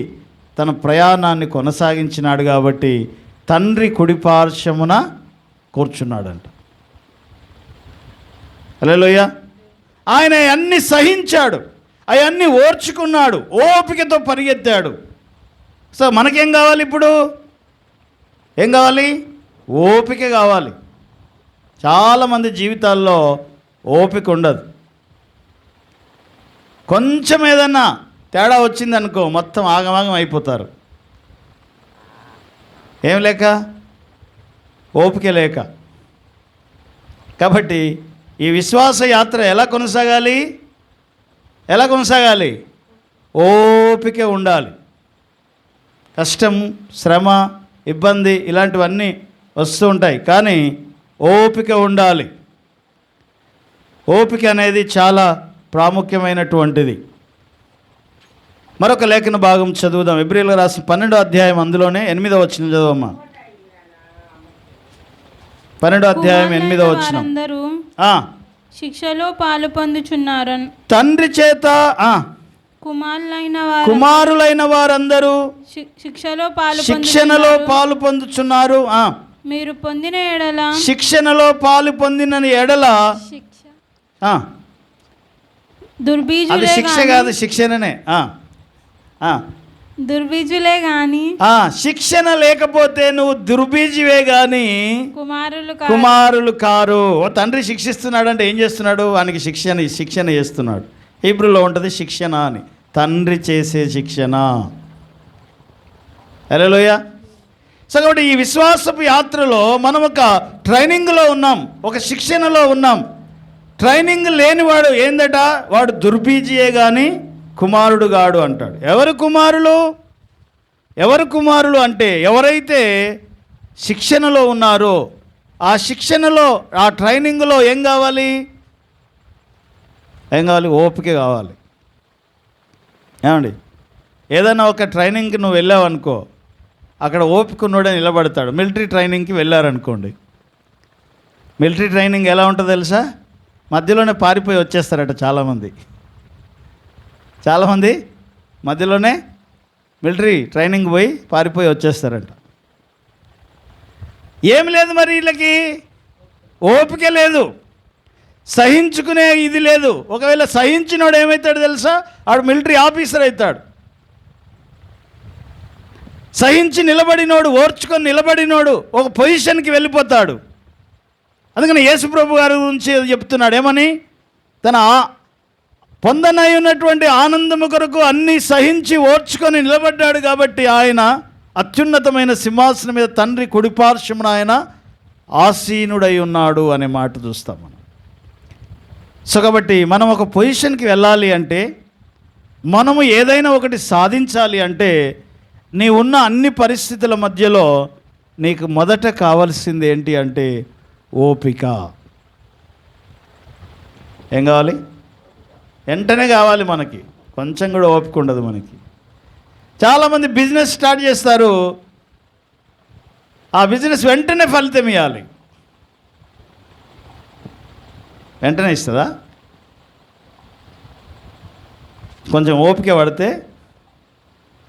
[SPEAKER 1] తన ప్రయాణాన్ని కొనసాగించినాడు కాబట్టి తండ్రి కుడిపార్శ్వమున కూర్చున్నాడంట. హల్లెలూయా. ఆయన అన్నీ సహించాడు, అవన్నీ ఓర్చుకున్నాడు, ఓపికతో పరిగెత్తాడు. సో మనకేం కావాలి ఇప్పుడు? ఏం కావాలి? ఓపిక కావాలి. చాలామంది జీవితాల్లో ఓపిక ఉండదు. కొంచెం ఏదన్నా తేడా వచ్చిందనుకో మొత్తం ఆగమాగం అయిపోతారు. ఏం లేక? ఓపిక లేక. కాబట్టి ఈ విశ్వాస యాత్ర ఎలా కొనసాగాలి? ఓపిక ఉండాలి. కష్టం, శ్రమ, ఇబ్బంది ఇలాంటివన్నీ వస్తూ ఉంటాయి, కానీ ఓపిక ఉండాలి. ఓపిక అనేది చాలా ప్రాముఖ్యమైనటువంటిది. మరొక లేఖన భాగం చదువుదాం. ఎబ్రీయులకు రాసిన 12వ అధ్యాయం అందులోనే 8వ వచనం చదవమ్మా. 12వ అధ్యాయం 8వ వచనం.
[SPEAKER 4] శిక్షలో పాలు పొందుచున్నారు.
[SPEAKER 1] తండ్రి చేత కుమారులైన వారందరూ శిక్షణలో పాలు పొందుచున్నారు.
[SPEAKER 4] మీరు పొందిన ఎడల,
[SPEAKER 1] శిక్షణలో పాలు పొందిన ఎడల, అది శిక్ష కాదు, శిక్షణనే.
[SPEAKER 4] దుర్బీజులే గాని,
[SPEAKER 1] శిక్షణ లేకపోతే నువ్వు దుర్బీజువే గాని కుమారులు కారు. తండ్రి శిక్షిస్తున్నాడు అంటే ఏం చేస్తున్నాడు? వానికి శిక్షణ చేస్తున్నాడు. హీబ్రూలో ఉంటుంది శిక్షణ అని, తండ్రి చేసే శిక్షణ. హల్లెలూయా. సో కాబట్టి ఈ విశ్వాసపు యాత్రలో మనం ఒక ట్రైనింగ్లో ఉన్నాం, ఒక శిక్షణలో ఉన్నాం. ట్రైనింగ్ లేనివాడు ఏందట? వాడు దుర్బీజియే కానీ కుమారుడు గాడు అంటాడు. ఎవరు కుమారులు అంటే ఎవరైతే శిక్షణలో ఉన్నారో, ఆ శిక్షణలో, ఆ ట్రైనింగ్లో ఏం కావాలి? ఓపిక కావాలి. ఏమండి, ఏదైనా ఒక ట్రైనింగ్కి నువ్వు వెళ్ళావనుకో, అక్కడ ఓపిక ఉన్నోడే నిలబడతాడు. మిలిటరీ ట్రైనింగ్కి వెళ్ళారనుకోండి, మిలిటరీ ట్రైనింగ్ ఎలా ఉంటుందో తెలుసా? మధ్యలోనే పారిపోయి వచ్చేస్తారట చాలామంది మధ్యలోనే మిలిటరీ ట్రైనింగ్ పోయి పారిపోయి వచ్చేస్తారంట. ఏమి లేదు మరి వీళ్ళకి, ఓపిక లేదు, సహించుకునే ఇది లేదు. ఒకవేళ సహించినోడు ఏమవుతాడు తెలుసా? ఆడు మిలిటరీ ఆఫీసర్ అవుతాడు. సహించి నిలబడినోడు, ఓర్చుకొని నిలబడినోడు ఒక పొజిషన్కి వెళ్ళిపోతాడు. అందుకని యేసుప్రభు గారి గురించి చెప్తున్నాడు. ఏమని? తన పొందనై ఉన్నటువంటి ఆనందము కొరకు అన్నీ సహించి ఓర్చుకొని నిలబడ్డాడు కాబట్టి ఆయన అత్యున్నతమైన సింహాసనం మీద తండ్రి కుడిపార్శ్వమున ఆయన ఆసీనుడై ఉన్నాడు అనే మాట చూస్తాం మనం. సో కాబట్టి మనం ఒక పొజిషన్కి వెళ్ళాలి అంటే, మనము ఏదైనా ఒకటి సాధించాలి అంటే, నీ ఉన్న అన్ని పరిస్థితుల మధ్యలో నీకు మొదట కావాల్సింది ఏంటి అంటే ఓపిక. ఏం కావాలి? వెంటనే కావాలి మనకి, కొంచెం కూడా ఓపిక ఉండదు మనకి. చాలామంది బిజినెస్ స్టార్ట్ చేస్తారు, ఆ బిజినెస్ వెంటనే ఫలితం ఇవ్వాలి. వెంటనే ఇస్తుందా? కొంచెం ఓపిక పడితే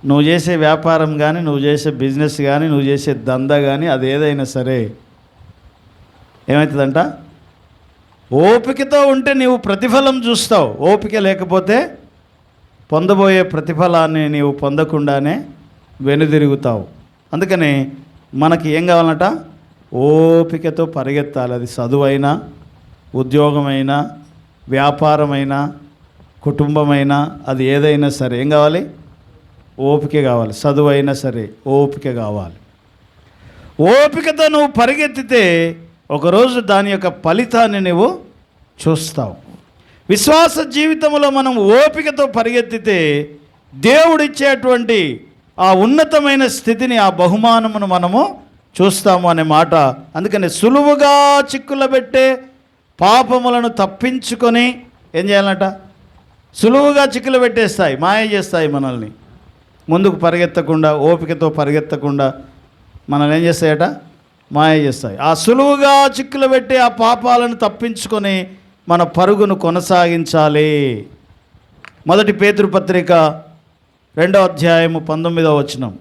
[SPEAKER 1] నువ్వు చేసే వ్యాపారం కానీ, నువ్వు చేసే బిజినెస్ కానీ, నువ్వు చేసే దందా కానీ, అది ఏదైనా సరే ఏమవుతుందంట, ఓపికతో ఉంటే నీవు ప్రతిఫలం చూస్తావు. ఓపిక లేకపోతే పొందబోయే ప్రతిఫలాన్ని నీవు పొందకుండానే వెనుదిరుగుతావు. అందుకని మనకి ఏం కావాలంట, ఓపికతో పరిగెత్తాలి. అది చదువైనా, ఉద్యోగమైనా, వ్యాపారమైనా, కుటుంబమైనా, అది ఏదైనా సరే ఏం కావాలి, ఓపిక కావాలి. చదువు అయినా సరే ఓపిక కావాలి. ఓపికతో నువ్వు పరిగెత్తితే ఒకరోజు దాని యొక్క ఫలితాన్ని నువ్వు చూస్తావు. విశ్వాస జీవితంలో మనం ఓపికతో పరిగెత్తితే దేవుడిచ్చేటువంటి ఆ ఉన్నతమైన స్థితిని, ఆ బహుమానమును మనము చూస్తాము అనే మాట. అందుకని సులువుగా చిక్కుల పెట్టే పాపములను తప్పించుకొని ఏం చేయాలంట, సులువుగా చిక్కులు పెట్టేస్తాయి, మాయ చేస్తాయి మనల్ని. ముందుకు పరిగెత్తకుండా, ఓపికతో పరిగెత్తకుండా మనల్ని ఏం చేస్తాయట, మాయ చేస్తాయి. ఆ సులువుగా చిక్కులు పెట్టి ఆ పాపాలను తప్పించుకొని మన పరుగును కొనసాగించాలి. 1 పేతురు పత్రిక 2వ అధ్యాయము 19వ వచనం.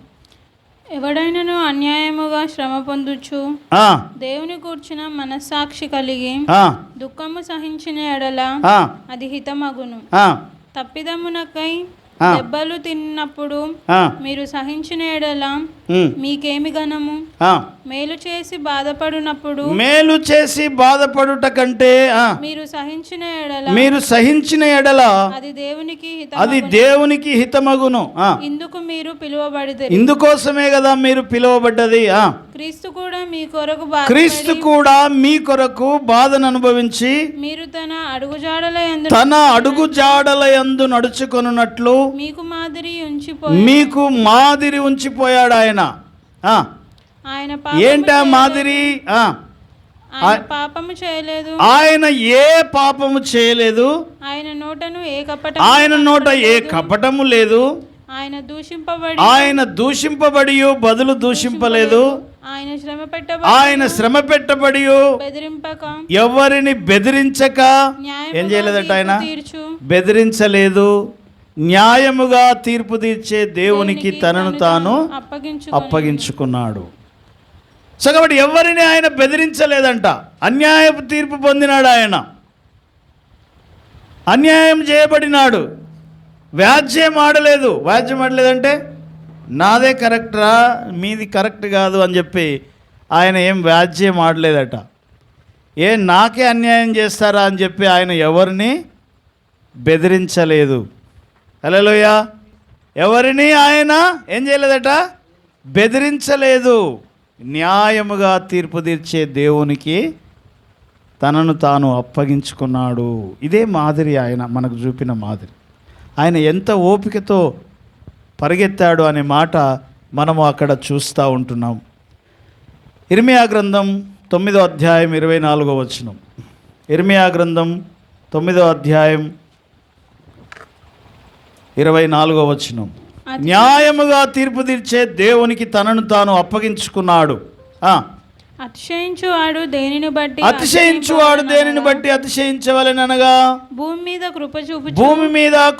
[SPEAKER 4] ఎవడైనను అన్యాయముగా శ్రమ పొందుచు దేవుని కూర్చున్న మనస్సాక్షి కలిగి దుఃఖము సహించిన ఎడల అది హితమగును. తప్పిదమునకై దెబ్బలు తిన్నప్పుడు మీరు సహించిన ఎడల మీకేమి గనము? మేలు చేసి బాధపడునప్పుడు, మేలు చేసి బాధపడుట కంటే మీరు సహించిన ఎడల అది దేవునికి హితమగును. ఇందుకు మీరు పిలువబడితే, ఇందుకోసమే కదా మీరు పిలువబడ్డది. క్రీస్తు కూడా మీ కొరకు బాధను అనుభవించి మీరు తన అడుగుజాడల యందు నడుచుకొనున్నట్లు మీకు మాదిరి ఉంచిపోయాడు ఆయన. ఏంటా మాదిరి? పాపము చేయలేదు, ఆయన ఏ పాపము చేయలేదు, ఆయన నోట ఏ కపటము లేదు, ఆయన దూషింపబడి బదులు దూషింపలేదు, ఆయన శ్రమ పెట్టబడి ఎవరిని బెదిరించక ఏం చేయలేదట, ఆయన బెదిరించలేదు, న్యాయముగా తీర్పు తీర్చే దేవునికి తనను తాను అప్పగించుకున్నాడు. సో కాబట్టి ఎవరిని ఆయన బెదిరించలేదంట. అన్యాయపు తీర్పు పొందినాడు ఆయన, అన్యాయం చేయబడినాడు, వ్యాజ్యం ఆడలేదు. వ్యాజ్యం ఆడలేదంటే నాదే కరెక్టరా, మీది కరెక్ట్ కాదు అని చెప్పి ఆయన ఏం వ్యాజ్యం ఆడలేదట. నాకే అన్యాయం చేస్తారా అని చెప్పి ఆయన ఎవరిని బెదిరించలేదు. హల్లెలూయా. ఎవరిని ఆయన ఏం చేయలేదట, బెదిరించలేదు. న్యాయముగా తీర్పు తీర్చే దేవునికి తనను తాను అప్పగించుకున్నాడు. ఇదే మాదిరి, ఆయన మనకు చూపిన మాదిరి. ఆయన ఎంత ఓపికతో పరిగెత్తాడు అనే మాట మనము అక్కడ చూస్తూ ఉంటున్నాం. ఇర్మియా గ్రంథం 9వ అధ్యాయం 24వ వచనం. ఇర్మియా గ్రంథం 9వ అధ్యాయం 24వ వచనం. న్యాయముగా తీర్పు తీర్చే దేవునికి తనను తాను అప్పగించుకున్నాడు. అతిశయించువాడు దేనిని బట్టి
[SPEAKER 1] అతిశయించవలెననగా భూమి మీద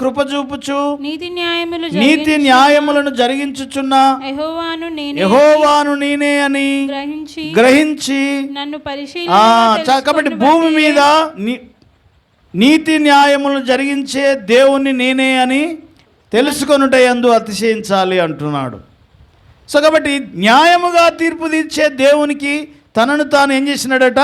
[SPEAKER 1] కృప చూపుచు నీతి న్యాయములను జరిగించుచున్న యెహోవాను నేనే అని గ్రహించి నన్ను కాబట్టి భూమి మీద నీతి న్యాయములను జరిగించే దేవుణ్ణి నేనే అని తెలుసుకొనుట యందు అతిశయించాలి అంటున్నాడు. సో కాబట్టి న్యాయముగా తీర్పు తీర్చే దేవునికి తనను తాను ఏం చేసినాడట,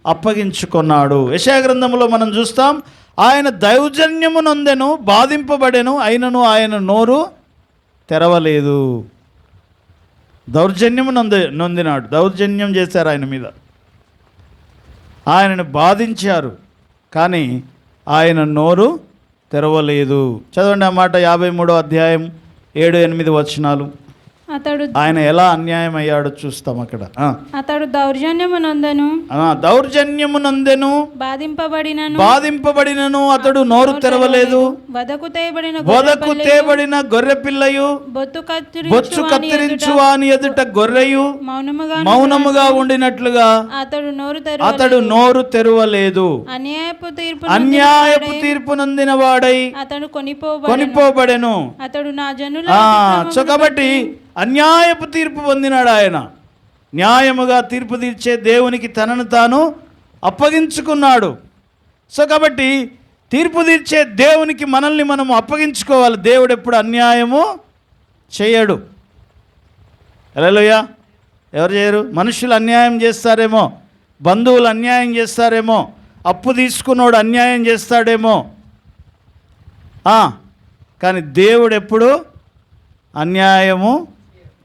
[SPEAKER 1] అప్పగించుకున్నాడు. యెషయా గ్రంథంలో మనం చూస్తాం, ఆయన దౌర్జన్యము నొందెను, బాధింపబడెను, అయినను ఆయన నోరు తెరవలేదు. దౌర్జన్యము నొందినాడు, దౌర్జన్యం చేశారు ఆయన మీద, ఆయనను బాధించారు, కానీ ఆయన నోరు తెరవలేదు. చదవండి ఆ మాట. 53వ అధ్యాయం 7-8 వచనాలు.
[SPEAKER 5] అతడు
[SPEAKER 1] ఆయన ఎలా అన్యాయం అయ్యాడో చూస్తాం అక్కడ.
[SPEAKER 5] అతడు దౌర్జన్యమునందను
[SPEAKER 1] దౌర్జన్యమునందెను బాధింపబడినను అతడు నోరు తెరవలేదు. వదకు తేబడిన గొర్రె పిల్లయు బొచ్చు కత్తిరించు వాని ఎదుట గొర్రెయు మౌనముగా ఉండినట్లుగా అతడు నోరు తెరవలేదు. అన్యాయపు తీర్పు నందిన వాడై
[SPEAKER 5] అతడు
[SPEAKER 1] కొనిపోబడెను.
[SPEAKER 5] అతడు నా జనుల
[SPEAKER 1] సో కాబట్టి అన్యాయపు తీర్పు పొందినాడు ఆయన. న్యాయముగా తీర్పు తీర్చే దేవునికి తనను తాను అప్పగించుకున్నాడు. సో కాబట్టి తీర్పు తీర్చే దేవునికి మనల్ని మనం అప్పగించుకోవాలి. దేవుడు ఎప్పుడు అన్యాయము చేయడు. హల్లెలూయా. ఎవరు చేయరు? మనుషులు అన్యాయం చేస్తారేమో, బంధువులు అన్యాయం చేస్తారేమో, అప్పు తీసుకున్నోడు అన్యాయం చేస్తాడేమో, కానీ దేవుడు ఎప్పుడు అన్యాయము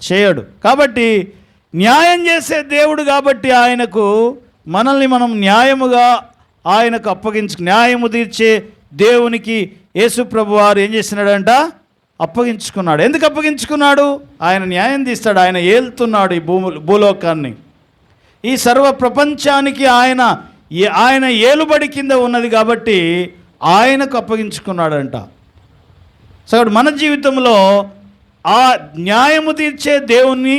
[SPEAKER 1] చేయడు. కాబట్టి న్యాయం చేసే దేవుడు కాబట్టి ఆయనకు మనల్ని మనం న్యాయముగా ఆయనకు న్యాయము తీర్చే దేవునికి యేసు ప్రభు వారు ఏం చేసినాడంట? అప్పగించుకున్నాడు. ఎందుకు అప్పగించుకున్నాడు? ఆయన న్యాయం తీస్తాడు. ఆయన ఏలుతున్నాడు ఈ భూలోకాన్ని. ఈ సర్వ ప్రపంచానికి ఆయన ఏలుబడి కింద ఉన్నది కాబట్టి ఆయనకు అప్పగించుకున్నాడంట. సో మన జీవితంలో ఆ న్యాయము తీర్చే దేవుణ్ణి,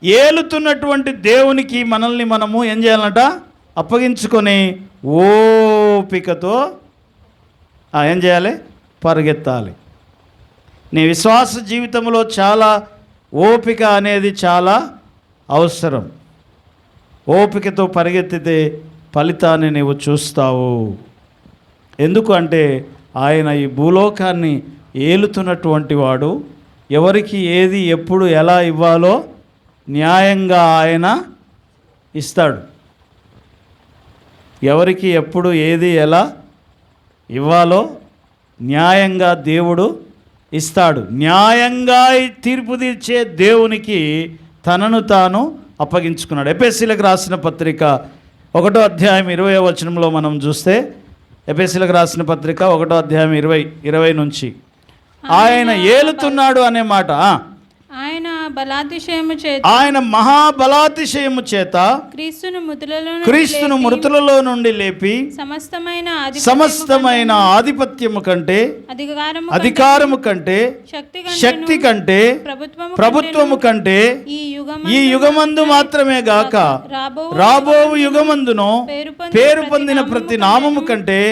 [SPEAKER 1] ఏలుతున్నటువంటి దేవునికి మనల్ని మనము ఏం చేయాలంట? అప్పగించుకొని ఓపికతో ఏం చేయాలి? పరిగెత్తాలి. నీ విశ్వాస జీవితంలో చాలా ఓపిక అనేది చాలా అవసరం. ఓపికతో పరిగెత్తితే ఫలితాన్ని నీవు చూస్తావు. ఎందుకు అంటే ఆయన ఈ భూలోకాన్ని ఏలుతున్నటువంటి వాడు. ఎవరికి ఏది ఎప్పుడు ఎలా ఇవ్వాలో న్యాయంగా ఆయన ఇస్తాడు. ఎవరికి ఎప్పుడు ఏది ఎలా ఇవ్వాలో న్యాయంగా దేవుడు ఇస్తాడు. న్యాయంగా తీర్పు తీర్చే దేవునికి తనను తాను అప్పగించుకున్నాడు. ఎఫెసీయులకు రాసిన పత్రిక 1వ అధ్యాయం 20వ వచనంలో మనం చూస్తే, ఎఫెసీయులకు రాసిన పత్రిక 1వ అధ్యాయం 20 నుంచి ఆయన ఏలుతున్నాడు అనే మాట. ఆయన మహాబలాతిశయము చేత క్రీస్తును మృతులలో నుండి లేపి సమస్తమైన ఆధిపత్యము కంటే, అధికారము కంటే, శక్తి కంటే, ప్రభుత్వము కంటే ఈ యుగమందు మాత్రమే గాక రాబోవు యుగమందును పేరు పొందిన ప్రతి నామము కంటే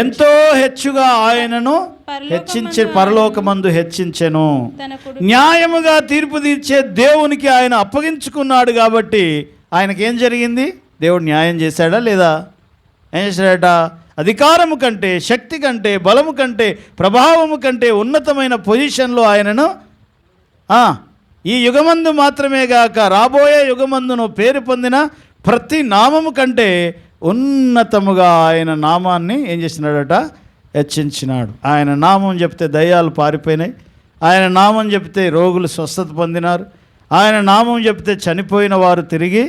[SPEAKER 1] ఎంతో హెచ్చుగా ఆయనను పరలోకమందు హెచ్చించెను. న్యాయముగా తీర్పు తీర్చే దేవునికి ఆయన అప్పగించుకున్నాడు కాబట్టి ఆయనకేం జరిగింది? దేవుడు న్యాయం చేశాడా లేదా? ఏం చేశాడట? అధికారము కంటే, శక్తి కంటే, బలము కంటే, ప్రభావము కంటే ఉన్నతమైన పొజిషన్లో ఆయనను ఈ యుగమందు మాత్రమే గాక రాబోయే యుగమందును పేరు పొందిన ప్రతి నామము కంటే ఉన్నతముగా ఆయన నామాన్ని ఏం చేసినాడట? హెచ్చించినాడు. ఆయన నామం చెప్తే దయ్యాలు పారిపోయినాయి. ఆయన నామం చెప్తే రోగులు స్వస్థత పొందినారు. ఆయన నామం చెప్తే చనిపోయిన వారు తిరిగి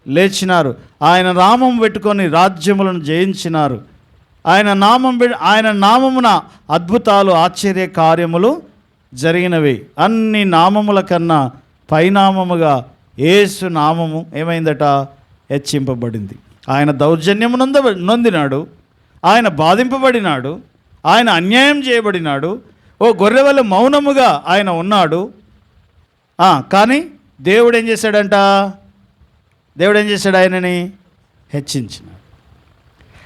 [SPEAKER 1] లేచినారు. ఆయన నామం పెట్టుకొని రాజ్యములను జయించినారు. ఆయన నామమున అద్భుతాలు, ఆశ్చర్య కార్యములు జరిగినవి. అన్ని నామముల కన్నా పైనామముగా యేసు నామము ఏమైందట? హెచ్చింపబడింది. ఆయన దౌర్జన్యము నొందినాడు, ఆయన బాధింపబడినాడు, ఆయన అన్యాయం చేయబడినాడు. ఓ గొర్రెవలె మౌనముగా ఆయన ఉన్నాడు. కానీ దేవుడు ఏం చేశాడంట? దేవుడు ఏం చేశాడు? ఆయనని హెచ్చించినాడు.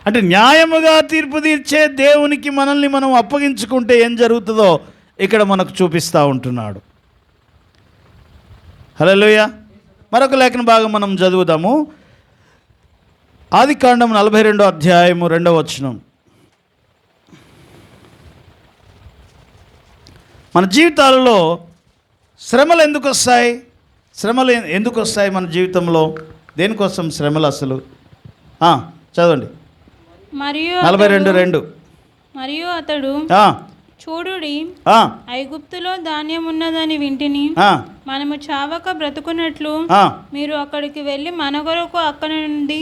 [SPEAKER 1] అంటే న్యాయముగా తీర్పు తీర్చే దేవునికి మనల్ని మనం అప్పగించుకుంటే ఏం జరుగుతుందో ఇక్కడ మనకు చూపిస్తూ ఉంటున్నాడు. హల్లెలూయా. మరొక లేఖన భాగం మనం చదువుదాము. ఆదికాండం 42వ అధ్యాయము 2వ వచనం. మన జీవితాలలో శ్రమలు ఎందుకు వస్తాయి? శ్రమలు ఎందుకు వస్తాయి మన జీవితంలో? దేనికోసం శ్రమలు అసలు? చదవండి. 42:2.
[SPEAKER 5] మరియు అతడు చూడుడి, ఐగుప్తులో ధాన్యం ఉన్నదని వింటిని, మనము చావక బ్రతుకున్నట్లు మీరు అక్కడికి వెళ్ళి మన కొరకు అక్కడ నుండి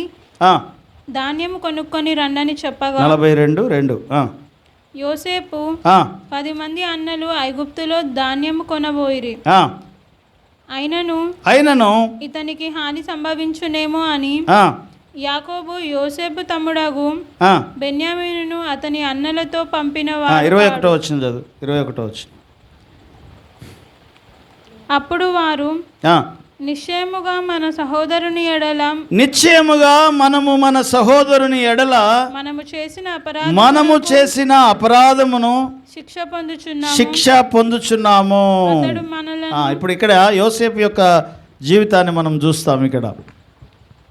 [SPEAKER 5] ధాన్యం కొనుక్కొని రండని చెప్పగా
[SPEAKER 1] 42:2
[SPEAKER 5] యోసేపు 10 మంది అన్నలు ఐగుప్తులో ధాన్యం కొనబోయిరి. అయినను ఇతనికి హాని సంభవించునేమో అని
[SPEAKER 2] ఆ,
[SPEAKER 5] యాకోబు యోసేపు తమ్ముడగు
[SPEAKER 2] ఆ,
[SPEAKER 5] బెన్యామీనును అతని అన్నలతో పంపిన
[SPEAKER 2] 21 వచ్చిన చదువు 21 వచ్చిన.
[SPEAKER 5] అప్పుడు వారు
[SPEAKER 2] ఆ,
[SPEAKER 5] నిశ్చయముగా మన సహోదరుని ఎడల
[SPEAKER 2] నిశ్చయముగా మనము మన సహోదరుని ఎడల
[SPEAKER 5] మనము చేసిన
[SPEAKER 2] అపరాధమును శిక్ష పొందుచున్నాము.
[SPEAKER 5] అతడు మనలను
[SPEAKER 2] ఇప్పుడు ఇక్కడ యోసేపు యొక్క జీవితాన్ని మనం చూస్తాం. ఇక్కడ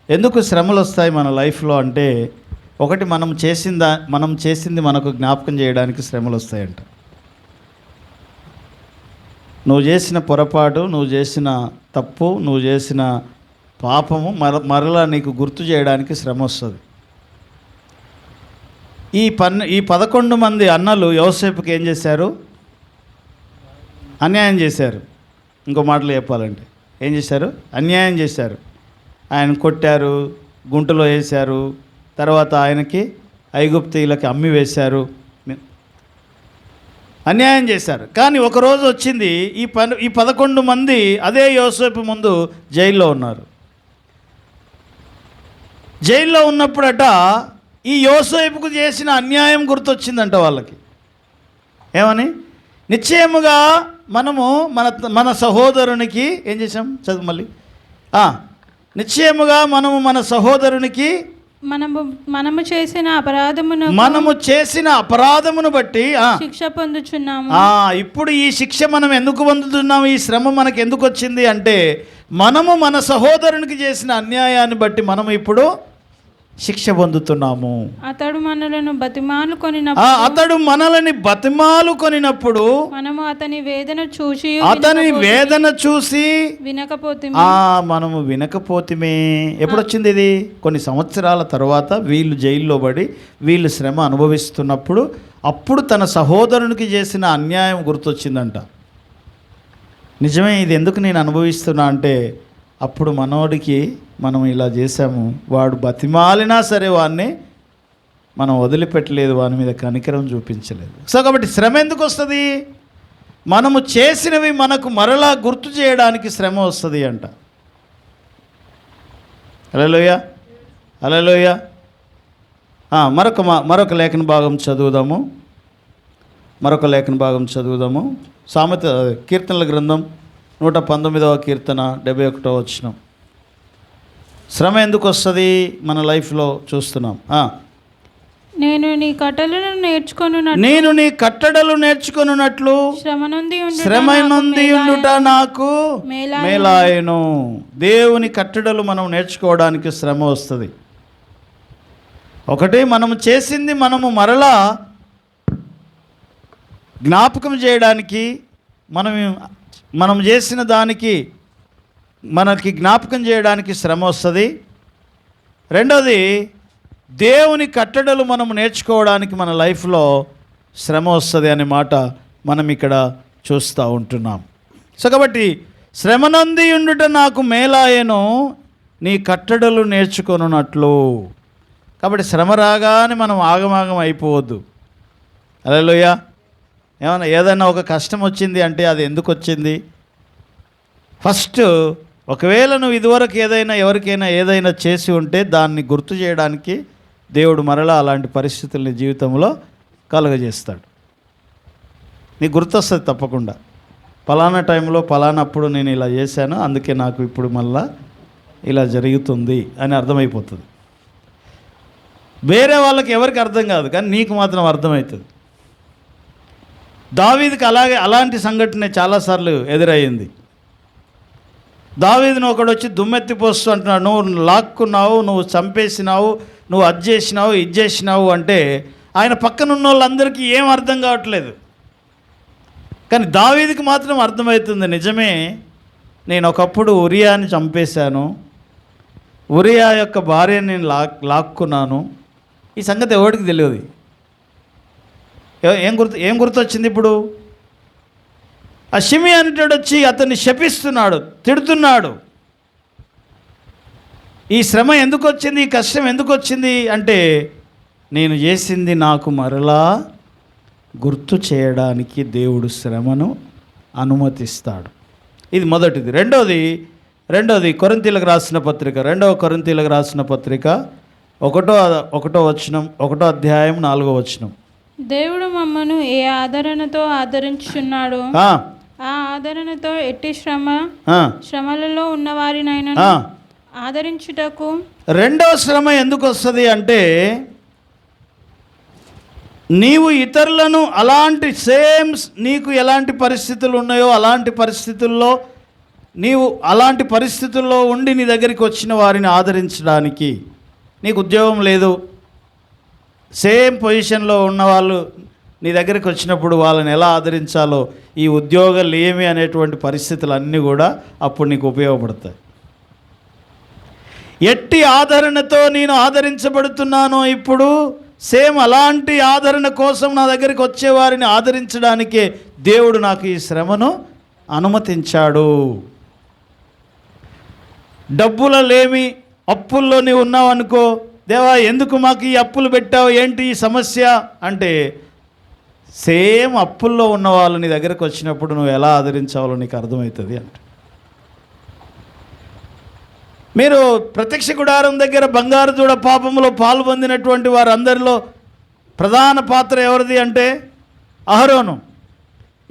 [SPEAKER 2] ఎందుకు శ్రమలు వస్తాయి మన లైఫ్లో అంటే, ఒకటి మనం చేసింది మనకు జ్ఞాపకం చేయడానికి శ్రమలు వస్తాయంట. నువ్వు చేసిన పొరపాటు, నువ్వు చేసిన తప్పు, నువ్వు చేసిన పాపము మరలా నీకు గుర్తు చేయడానికి శ్రమ వస్తుంది. ఈ 11 మంది అన్నలు యోసేపుకి ఏం చేశారు? అన్యాయం చేశారు. ఇంకో మాటలు చెప్పాలంటే ఏం చేశారు? అన్యాయం చేశారు. ఆయన కొట్టారు, గుంటలో వేశారు, తర్వాత ఆయనకి ఐగుప్తీయులకి అమ్మి వేశారు, అన్యాయం చేశారు. కానీ ఒకరోజు వచ్చింది, ఈ 11 మంది అదే యోసేపు ముందు జైల్లో ఉన్నారు. జైల్లో ఉన్నప్పుడట ఈ యోసేపుకు చేసిన అన్యాయం గుర్తొచ్చిందంట వాళ్ళకి. ఏమని? నిశ్చయముగా మనము మన సహోదరునికి ఏం చేసాం? చదువు మళ్ళీ. నిశ్చయముగా మనము మన సహోదరునికి
[SPEAKER 5] మనము చేసిన అపరాధమును
[SPEAKER 2] బట్టి
[SPEAKER 5] శిక్ష పొందుచున్నాము.
[SPEAKER 2] ఇప్పుడు ఈ శిక్ష మనం ఎందుకు పొందుతున్నాము? ఈ శ్రమ మనకు ఎందుకు వచ్చింది అంటే, మనము మన సహోదరునికి చేసిన అన్యాయాన్ని బట్టి మనము ఇప్పుడు శిక్ష పొందుతున్నాము.
[SPEAKER 5] అతడు మనలను బతిమాలు కొనినప్పుడు
[SPEAKER 2] మనము అతని వేదన చూసి మనము వినకపోతిమే. ఎప్పుడొచ్చింది ఇది? కొన్ని సంవత్సరాల తర్వాత వీళ్ళు జైల్లో పడి వీళ్ళు శ్రమ అనుభవిస్తున్నప్పుడు అప్పుడు తన సహోదరునికి చేసిన అన్యాయం గుర్తొచ్చిందంట. నిజమే, ఇది ఎందుకు నేను అనుభవిస్తున్నా అంటే, అప్పుడు మనోడికి మనం ఇలా చేశాము, వాడు బతిమాలినా సరే వాడిని మనం వదిలిపెట్టలేదు, వాని మీద కనికరం చూపించలేదు. సో కాబట్టి శ్రమ ఎందుకు వస్తుంది? మనము చేసినవి మనకు మరలా గుర్తు చేయడానికి శ్రమ వస్తుంది అంట. హల్లెలూయా, హల్లెలూయా. మరొక లేఖన భాగం చదువుదాము. కీర్తనల గ్రంథం 119వ కీర్తన 71వ వచనం. శ్రమ ఎందుకు వస్తుంది మన లైఫ్లో చూస్తున్నాం.
[SPEAKER 5] నేను నీ
[SPEAKER 2] కట్టడలు నేర్చుకొనున్నట్లు శ్రమ నుండి ఉండుట నాకు మేలాయను. దేవుని కట్టడలు మనం నేర్చుకోవడానికి శ్రమ వస్తుంది. ఒకటి, మనము చేసింది మనము జ్ఞాపకం చేయడానికి, మనం చేసిన దానికి మనకి జ్ఞాపకం చేయడానికి శ్రమ వస్తుంది. రెండోది, దేవుని కట్టడలు మనం నేర్చుకోవడానికి మన లైఫ్లో శ్రమ వస్తుంది అనే మాట మనం ఇక్కడ చూస్తూ ఉంటున్నాం. సో కాబట్టి శ్రమ నంది ఉండుట నాకు మేలాయను, నీ కట్టడలు నేర్చుకొనున్నట్లు. కాబట్టి శ్రమ రాగానే మనం ఆగమాగం అయిపోవద్దు. హల్లెలూయా. ఏదైనా ఒక కష్టం వచ్చింది అంటే అది ఎందుకు వచ్చింది? ఫస్ట్ ఒకవేళ నువ్వు ఇదివరకు ఎవరికైనా ఏదైనా చేసి ఉంటే దాన్ని గుర్తు చేయడానికి దేవుడు మరలా అలాంటి పరిస్థితుల్ని జీవితంలో కలుగజేస్తాడు. నీకు గుర్తొస్తుంది తప్పకుండా, పలానా టైంలో పలానప్పుడు నేను ఇలా చేశాను, అందుకే నాకు ఇప్పుడు మళ్ళా ఇలా జరుగుతుంది అని అర్థమైపోతుంది. వేరే వాళ్ళకి ఎవరికి అర్థం కాదు, కానీ నీకు మాత్రం అర్థమవుతుంది. దావీదుకి అలాంటి సంఘటన చాలాసార్లు ఎదురయ్యింది. దావీదును ఒకడు వచ్చి దుమ్మెత్తిపోస్తూ అంటున్నాడు, నువ్వు లాక్కున్నావు, నువ్వు చంపేసినావు, నువ్వు అది చేసినావు, ఇది చేసినావు అంటే ఆయన పక్కన ఉన్న వాళ్ళందరికీ ఏం అర్థం కావట్లేదు. కానీ దావీదుకి మాత్రం అర్థమవుతుంది, నిజమే, నేను ఒకప్పుడు ఉరియాని చంపేశాను, ఉరియా యొక్క భార్యని నేను లాక్కున్నాను. ఈ సంగతి ఎవరికి తెలియదు. ఏం గుర్తొచ్చింది ఇప్పుడు? ఆ షిమి అనేటోడు వచ్చి అతన్ని శపిస్తున్నాడు, తిడుతున్నాడు. ఈ శ్రమ ఎందుకు వచ్చింది, ఈ కష్టం ఎందుకు వచ్చింది అంటే, నేను చేసింది నాకు మరలా గుర్తు చేయడానికి దేవుడు శ్రమను అనుమతిస్తాడు.
[SPEAKER 1] ఇది మొదటిది. రెండోది కొరింథీయులకు రాసిన పత్రిక, 2వ కొరింథీయులకు రాసిన పత్రిక 1వ వచనం, 1వ అధ్యాయం 4వ వచనం.
[SPEAKER 5] దేవుడు మమ్మను ఏ ఆదరణతో ఆదరించుచున్నాడు,
[SPEAKER 1] ఆ,
[SPEAKER 5] ఆ ఆదరణతో ఎట్టి
[SPEAKER 1] ఆ,
[SPEAKER 5] శ్రమలలో ఉన్నవారినైనా
[SPEAKER 1] ఆ.
[SPEAKER 5] ఆదరించుటకు.
[SPEAKER 1] రెండవ శ్రమ ఎందుకు వస్తుంది అంటే, నీవు ఇతరులను అలాంటి నీకు ఎలాంటి పరిస్థితులు ఉన్నాయో అలాంటి పరిస్థితుల్లో నీవు అలాంటి పరిస్థితుల్లో ఉండి నీ దగ్గరికి వచ్చిన వారిని ఆదరించడానికి, నీకు ఉద్యోగం లేదు, సేమ్ పొజిషన్లో ఉన్నవాళ్ళు నీ దగ్గరికి వచ్చినప్పుడు వాళ్ళని ఎలా ఆదరించాలో, ఈ ఉద్యోగాలు ఏమి అనేటువంటి పరిస్థితులు అన్నీ కూడా అప్పుడు నీకు ఉపయోగపడతాయి. ఎట్టి ఆదరణతో నేను ఆదరించబడుతున్నానో ఇప్పుడు, సేమ్ అలాంటి ఆదరణ కోసం నా దగ్గరికి వచ్చేవారిని ఆదరించడానికే దేవుడు నాకు ఈ శ్రమను అనుమతించాడు. డబ్బులలేమి అప్పుల్లో నీవు ఉన్నావు అనుకో, దేవా ఎందుకు మాకు ఈ అప్పులు పెట్టావు, ఏంటి ఈ సమస్య అంటే, సేమ్ అప్పుల్లో ఉన్న వాళ్ళు నీ దగ్గరకు వచ్చినప్పుడు నువ్వు ఎలా ఆదరించాలో నీకు అర్థమవుతుంది అంట. మీరు ప్రత్యక్ష గుడారం దగ్గర బంగారు దూడ పాపంలో పాలు పొందినటువంటి వారందరిలో ప్రధాన పాత్ర ఎవరిది అంటే అహరోను.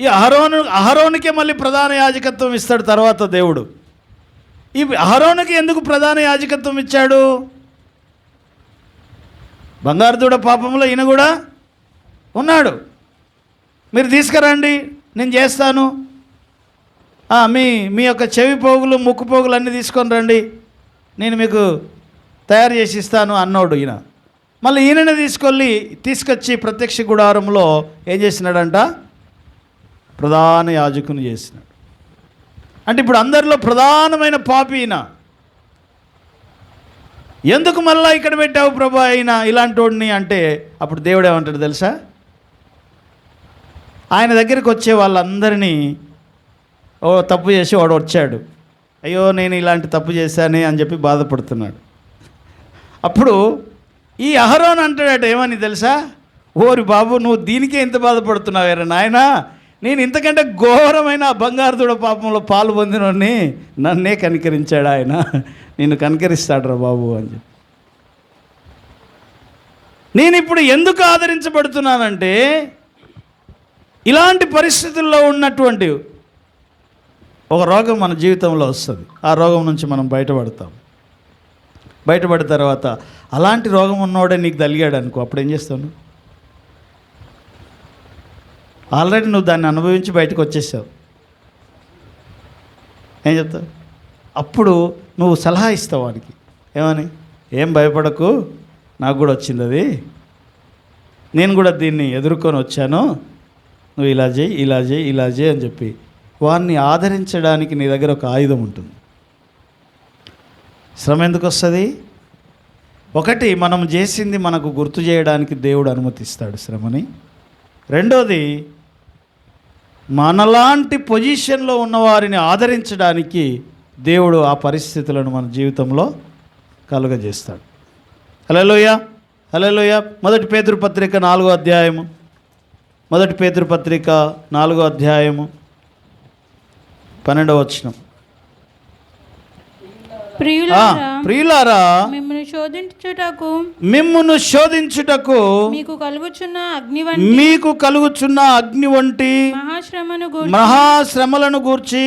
[SPEAKER 1] ఈ అహరోనుకే మళ్ళీ ప్రధాన యాజకత్వం ఇస్తాడు తర్వాత దేవుడు. ఈ అహరోనుకి ఎందుకు ప్రధాన యాజకత్వం ఇచ్చాడు? బంగారు దూడ పాపంలో ఈయన కూడా ఉన్నాడు. మీరు తీసుకురండి, నేను చేస్తాను, మీ యొక్క చెవి పోగులు ముక్కు పోగులు అన్నీ తీసుకొని రండి, నేను మీకు తయారు చేసి ఇస్తాను అన్నోడు ఈయన. మళ్ళీ ఈయననే తీసుకొచ్చి ప్రత్యక్ష గుడారంలో ఏం చేసినాడంట? ప్రధాన యాజకుని చేసినాడు. అంటే ఇప్పుడు అందరిలో ప్రధానమైన పాపి ఈయన. ఎందుకు మళ్ళా ఇక్కడ పెట్టావు ప్రభా అయినా ఇలాంటి వాడిని అంటే, అప్పుడు దేవుడు ఏమంటాడు తెలుసా? ఆయన దగ్గరికి వచ్చే వాళ్ళందరినీ తప్పు చేసి వాడు వచ్చాడు, అయ్యో నేను ఇలాంటి తప్పు చేశానే అని చెప్పి బాధపడుతున్నాడు. అప్పుడు ఈ అహరోన్ అంటాడట ఏమని తెలుసా? ఓరి బాబు, నువ్వు దీనికే ఇంత బాధపడుతున్నావేరా నాయనా, నేను ఇంతకంటే ఘోరమైన బంగారు దూడ పాపంలో పాలు పొందినోడిని నన్నే కనికరించాడు ఆయన, నిన్ను కనికరిస్తాడు రా బాబు అని చెప్పి. నేను ఇప్పుడు ఎందుకు ఆదరించబడుతున్నానంటే, ఇలాంటి పరిస్థితుల్లో ఉన్నటువంటి ఒక రోగం మన జీవితంలో వస్తుంది. ఆ రోగం నుంచి మనం బయటపడతాం. బయటపడిన తర్వాత అలాంటి రోగం ఉన్నవాడే నీకు తలిగాడు అనుకో, అప్పుడు ఏం చేస్తావు? ఆల్రెడీ నువ్వు దాన్ని అనుభవించి బయటకు వచ్చేసావు. ఏం చెప్తావు? అప్పుడు నువ్వు సలహా ఇస్తావు వాడికి, ఏమని? ఏం భయపడకు, నాకు కూడా వచ్చింది అది, నేను కూడా దీన్ని ఎదుర్కొని వచ్చాను, నువ్వు ఇలా చేయి ఇలా చేయి ఇలా చేయి అని చెప్పి వారిని ఆదరించడానికి నీ దగ్గర ఒక ఆయుధం ఉంటుంది. శ్రమ ఎందుకు వస్తుంది? ఒకటి, మనం చేసింది మనకు గుర్తు చేయడానికి దేవుడు అనుమతిస్తాడు శ్రమని. రెండోది, మనలాంటి పొజిషన్లో ఉన్నవారిని ఆదరించడానికి దేవుడు ఆ పరిస్థితులను మన జీవితంలో కలుగజేస్తాడు. హల్లెలూయా, హల్లెలూయా. మొదటి పేతురు పత్రిక 4వ అధ్యాయము, మొదటి పేతురు పత్రిక 4వ అధ్యాయము 12వ వచనం. ప్రియులారా, మిమ్మును శోధించుటకు మీకు కలుగుచున్న అగ్ని వంటి మహాశ్రమలను గూర్చి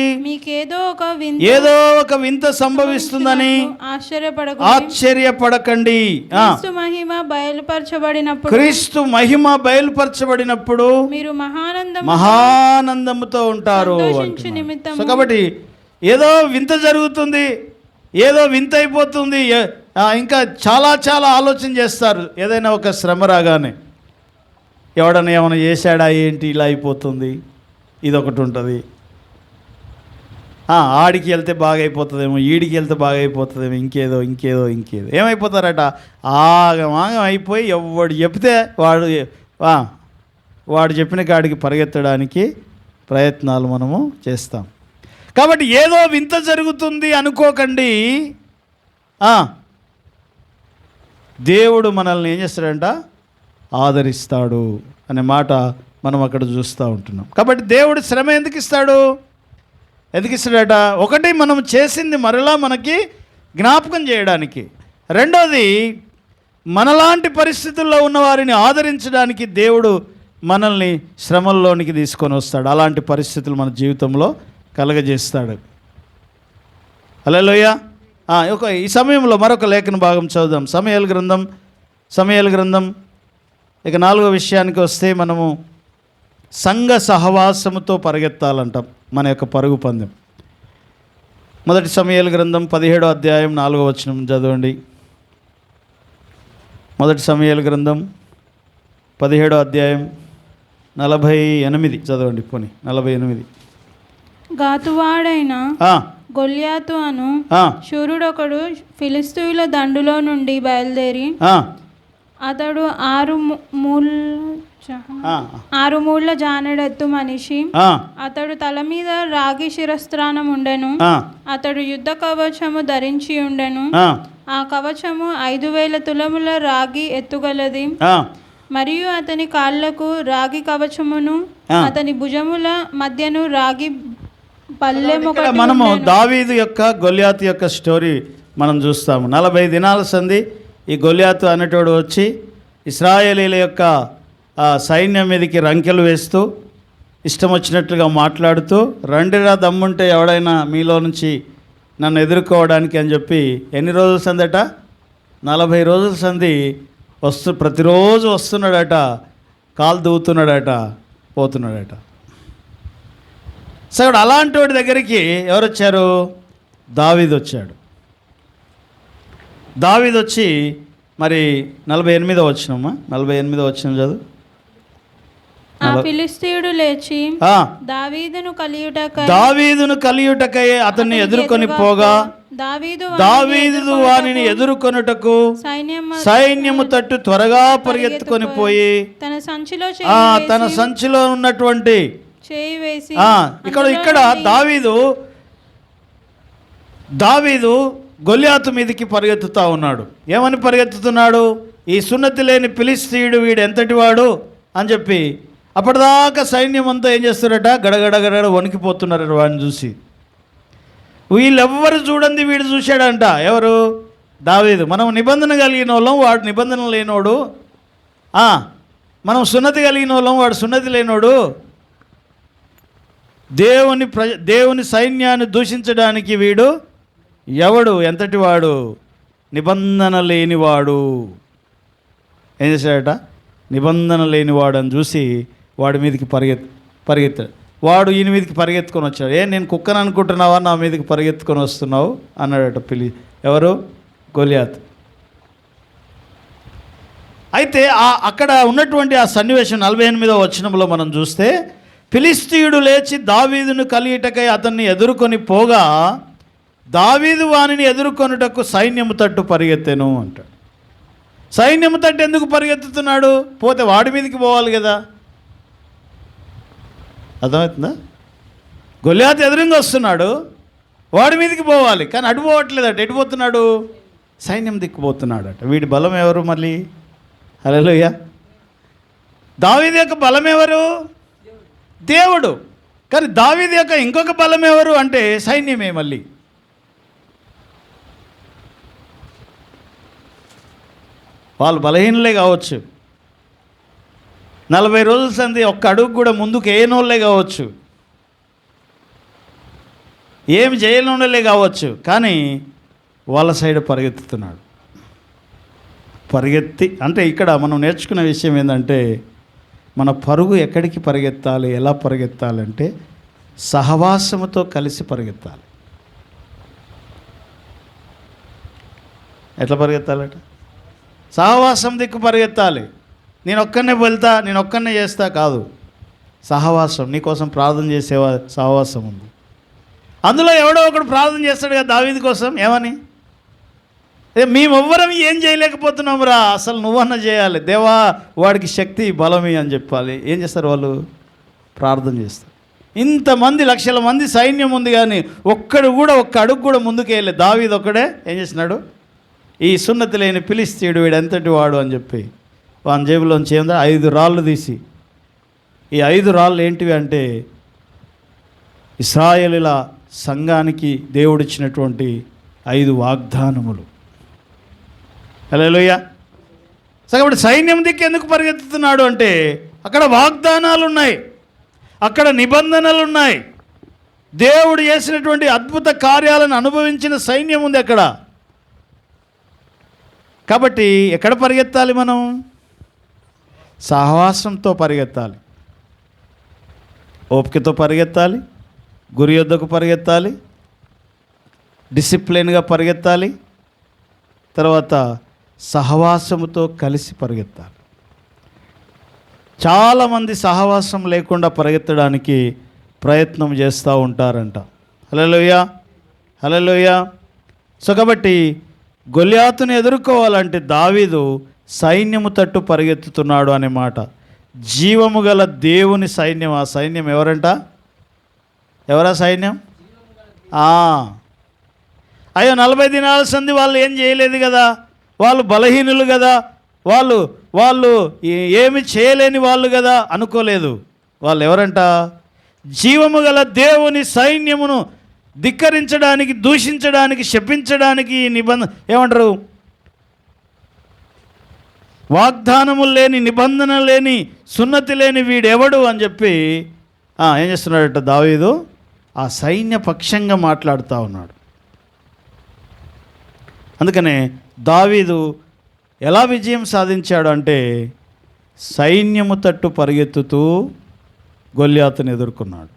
[SPEAKER 1] ఏదో ఒక వింత సంభవిస్తుందని ఆశ్చర్యపడకండి. క్రీస్తు మహిమ బయలుపరచబడినప్పుడు మీరు మహానందముతో ఉంటారు. సో కాబట్టి ఏదో వింత జరుగుతుంది, ఏదో వింత అయిపోతుంది, ఇంకా చాలా చాలా ఆలోచన చేస్తారు. ఏదైనా ఒక శ్రమ రాగానే ఎవడన్నా ఏమైనా చేశాడా ఏంటి ఇలా అయిపోతుంది, ఇదొకటి ఉంటుంది. ఆడికి వెళ్తే బాగా అయిపోతుందేమో, ఈడికి వెళ్తే బాగా అయిపోతుందేమో, ఇంకేదో ఇంకేదో ఇంకేదో ఏమైపోతారట, ఆగం అయిపోయి ఎవడు చెప్తే వాడు చెప్పిన కాడికి పరిగెత్తడానికి ప్రయత్నాలు మనము చేస్తాం. కాబట్టి ఏదో వింత జరుగుతుంది అనుకోకండి. దేవుడు మనల్ని ఏం చేస్తాడంట? ఆదరిస్తాడు అనే మాట మనం అక్కడ చూస్తూ ఉంటున్నాం. కాబట్టి దేవుడు శ్రమ ఎందుకు ఇస్తాడు? ఎందుకు ఇస్తాడట? ఒకటి, మనం చేసింది మరలా మనకి జ్ఞాపకం చేయడానికి. రెండోది, మనలాంటి పరిస్థితుల్లో ఉన్న వారిని ఆదరించడానికి దేవుడు మనల్ని శ్రమల్లోనికి తీసుకొని వస్తాడు. అలాంటి పరిస్థితులు మన జీవితంలో కలగజేస్తాడు. హల్లెలూయా. ఈ సమయంలో మరొక లేఖన భాగం చదువుదాం. సమూయేలు గ్రంథం ఇక 4వ విషయానికి వస్తే, మనము సంఘ సహవాసముతో పరిగెత్తాలంటాం మన యొక్క పరుగు పందెం. మొదటి సమూయేలు గ్రంథం 17వ అధ్యాయం 4వ వచనం చదవండి. మొదటి సమూయేలు గ్రంథం 17వ అధ్యాయం 48 చదవండి. 48.
[SPEAKER 5] గాతువాడైన గొల్యాతు అను శూరుడొకడు ఫిలిష్తీయుల దండులో నుండి బయలుదేరి, అతడు 6 మూళ్ళ జానెడెత్తు మనిషి. అతడు తల మీద రాగి శిరస్త్రాణం ఉండెను. అతడు యుద్ధ కవచము ధరించి ఉండెను. ఆ కవచము 5,000 తులముల రాగి ఎత్తుగలది. మరియు అతని కాళ్లకు రాగి కవచమును, అతని భుజముల మధ్యను రాగి పల్లెమొకటి.
[SPEAKER 1] మనము దావీదు యొక్క గొల్యాతు యొక్క స్టోరీ మనం చూస్తాము. 40 దినాల సంధి ఈ గొల్యాతు అనేటోడు వచ్చి ఇశ్రాయేలీల యొక్క సైన్యం మీదకి రంకెలు వేస్తూ ఇష్టం వచ్చినట్లుగా మాట్లాడుతూ, రండిరా దమ్ముంటే ఎవడైనా మీలో నుంచి నన్ను ఎదుర్కోవడానికి అని చెప్పి ఎన్ని రోజుల సందట? 40 రోజుల సంధి ప్రతిరోజు వస్తున్నాడట, కాలు దూవుతున్నాడట, పోతున్నాడట. సో అలాంటి వాడి దగ్గరికి ఎవరు వచ్చారు? దావీదు వచ్చాడు. దావీదు వచ్చి మరి 48వ వచనమ్మా, 48వ వచనం చదువు.
[SPEAKER 5] ఆ ఫిలిష్తీయుడు లేచి దావీదును కలియుటకై అతన్ని ఎదుర్కొని పోగా, దావీదు వానిని ఎదుర్కొనుటకు సైన్యము తట్టు త్వరగా పరిగెత్తుకొని పోయి తన సంచిలో ఉన్నటువంటి చేయి వేసి, ఇక్కడ దావీదు గొల్యాతు మీదకి పరిగెత్తుతా ఉన్నాడు. ఏమని పరిగెత్తుతున్నాడు? ఈ సున్నతి లేని ఫిలిష్తీయుడు వీడు ఎంతటి వాడు అని చెప్పి. అప్పటిదాకా సైన్యం అంతా ఏం చేస్తారట? గడగడ వణికిపోతున్నారు వాడిని చూసి. వీళ్ళెవ్వరు చూడండి, వీడు చూశాడంట. ఎవరు? దావీదు. మనం నిబంధన కలిగిన వాళ్ళం, వాడు నిబంధన లేనోడు. మనం సున్నతి కలిగిన వాళ్ళం, వాడు సున్నతి లేనోడు. దేవుని సైన్యాన్ని దూషించడానికి వీడు ఎవడు? ఎంతటి వాడు? నిబంధన లేనివాడు. ఏం చేశాడట? నిబంధన లేనివాడు అని చూసి వాడి మీదకి పరిగెత్తాడు. వాడు ఈయన మీదకి పరిగెత్తుకొని వచ్చాడు. నేను కుక్కను అనుకుంటున్నావా, నా మీదకి పరిగెత్తుకొని వస్తున్నావు అన్నాడట. ఎవరు? గొల్యాతు. అయితే అక్కడ ఉన్నటువంటి ఆ సన్నివేశం 48వ వచనంలో మనం చూస్తే, ఫిలిష్తీయుడు లేచి దావీదును కలియుటకై అతన్ని ఎదుర్కొని పోగా, దావీదు వానిని ఎదుర్కొనుటకు సైన్యము తట్టు పరిగెత్తెను అంటాడు. సైన్యము తట్టు ఎందుకు పరిగెత్తుతున్నాడు? పోతే వాడి మీదకి పోవాలి కదా. అర్థమవుతుందా? గొల్యాతు ఎదురుగా వస్తున్నాడు, వాడి మీదకి పోవాలి, కానీ అటు పోవట్లేదట. ఎటు పోతున్నాడు? సైన్యం దిక్కుపోతున్నాడట. వీడి బలం ఎవరు మళ్ళీ? హల్లెలూయా. దావీదు యొక్క బలం ఎవరు? దేవుడు. కానీ దావీదు యొక్క ఇంకొక బలం ఎవరు అంటే సైన్యమే. మళ్ళీ వాళ్ళు బలహీనలే కావచ్చు, 40 రోజుల సంధి ఒక్క అడుగు కూడా ముందుకు వేయనోళ్ళే కావచ్చు, ఏమి చేయనోళ్ళే కావచ్చు, కానీ వాళ్ళ సైడ్ పరిగెత్తుతున్నాడు. పరిగెత్తి అంటే ఇక్కడ మనం నేర్చుకున్న విషయం ఏంటంటే, మన పరుగు ఎక్కడికి పరిగెత్తాలి, ఎలా పరిగెత్తాలంటే సహవాసముతో కలిసి పరిగెత్తాలి. ఎట్లా పరిగెత్తాలట? సహవాసం దిక్కు పరిగెత్తాలి. నేను ఒక్కనే వెళ్తా, నేను ఒక్కనే చేస్తా కాదు. సహవాసం, నీకోసం ప్రార్థన చేసే సహవాసం ఉంది. అందులో ఎవడో ఒకడు ప్రార్థన చేస్తాడు కదా దావీదు కోసం. ఏమని? మేమెవ్వరం ఏం చేయలేకపోతున్నాం రా, అసలు నువ్వన్నా చేయాలి, దేవా వాడికి శక్తి బలమే అని చెప్పాలి. ఏం చేస్తారు వాళ్ళు? ప్రార్థన చేస్తారు. ఇంతమంది లక్షల మంది సైన్యం ఉంది, కానీ ఒక్క అడుగు కూడా ముందుకు వేయలేదు. దావీదు ఒక్కడే ఏం చేసినాడు? ఈ సున్నతి లేని ఫిలిష్తీయుడు వీడు ఎంతటి వాడు అని చెప్పి వాని జేబులోంచి ఏందో 5 రాళ్ళు తీసి, ఈ 5 రాళ్ళు ఏంటివి అంటే ఇశ్రాయేలీల సంఘానికి దేవుడిచ్చినటువంటి 5 వాగ్దానములు. హల్లెలూయా. సో కాబట్టి సైన్యం దిక్కు ఎందుకు పరిగెత్తుతున్నాడు అంటే అక్కడ వాగ్దానాలు ఉన్నాయి, అక్కడ నిబంధనలు ఉన్నాయి, దేవుడు చేసినటువంటి అద్భుత కార్యాలను అనుభవించిన సైన్యం ఉంది అక్కడ. కాబట్టి ఎక్కడ పరిగెత్తాలి మనం? సహవాసంతో పరిగెత్తాలి, ఓపికతో పరిగెత్తాలి, గురి యొద్దకు పరిగెత్తాలి, డిసిప్లిన్గా పరిగెత్తాలి, తర్వాత సహవాసముతో కలిసి పరిగెత్తాలి. చాలామంది సహవాసం లేకుండా పరిగెత్తడానికి ప్రయత్నం చేస్తూ ఉంటారంట. హల్లెలూయా, హల్లెలూయా. సో కాబట్టి గొల్యాతుని ఎదుర్కోవాలంటే దావీదు సైన్యము తట్టు పరిగెత్తుతున్నాడు అనే మాట. జీవము గల దేవుని సైన్యం. ఆ సైన్యం ఎవరంట? ఎవరా సైన్యం? అయ్యో 40 దినాల సంధి వాళ్ళు ఏం చేయలేదు కదా, వాళ్ళు బలహీనులు కదా, వాళ్ళు ఏమి చేయలేని వాళ్ళు కదా అనుకోలేదు. వాళ్ళు ఎవరంట? జీవము గల దేవుని సైన్యమును ధిక్కరించడానికి, దూషించడానికి, శపించడానికి ఏమంటారు, వాగ్దానములు లేని, నిబంధన లేని, సున్నతి లేని వీడెవడు అని చెప్పి ఏం చేస్తున్నాడట దావీదు? ఆ సైన్య పక్షంగా మాట్లాడుతూ ఉన్నాడు. అందుకనే దావీదు ఎలా విజయం సాధించాడు అంటే సైన్యము తట్టు పరిగెత్తుతూ గొల్యాతుని ఎదుర్కొన్నాడు.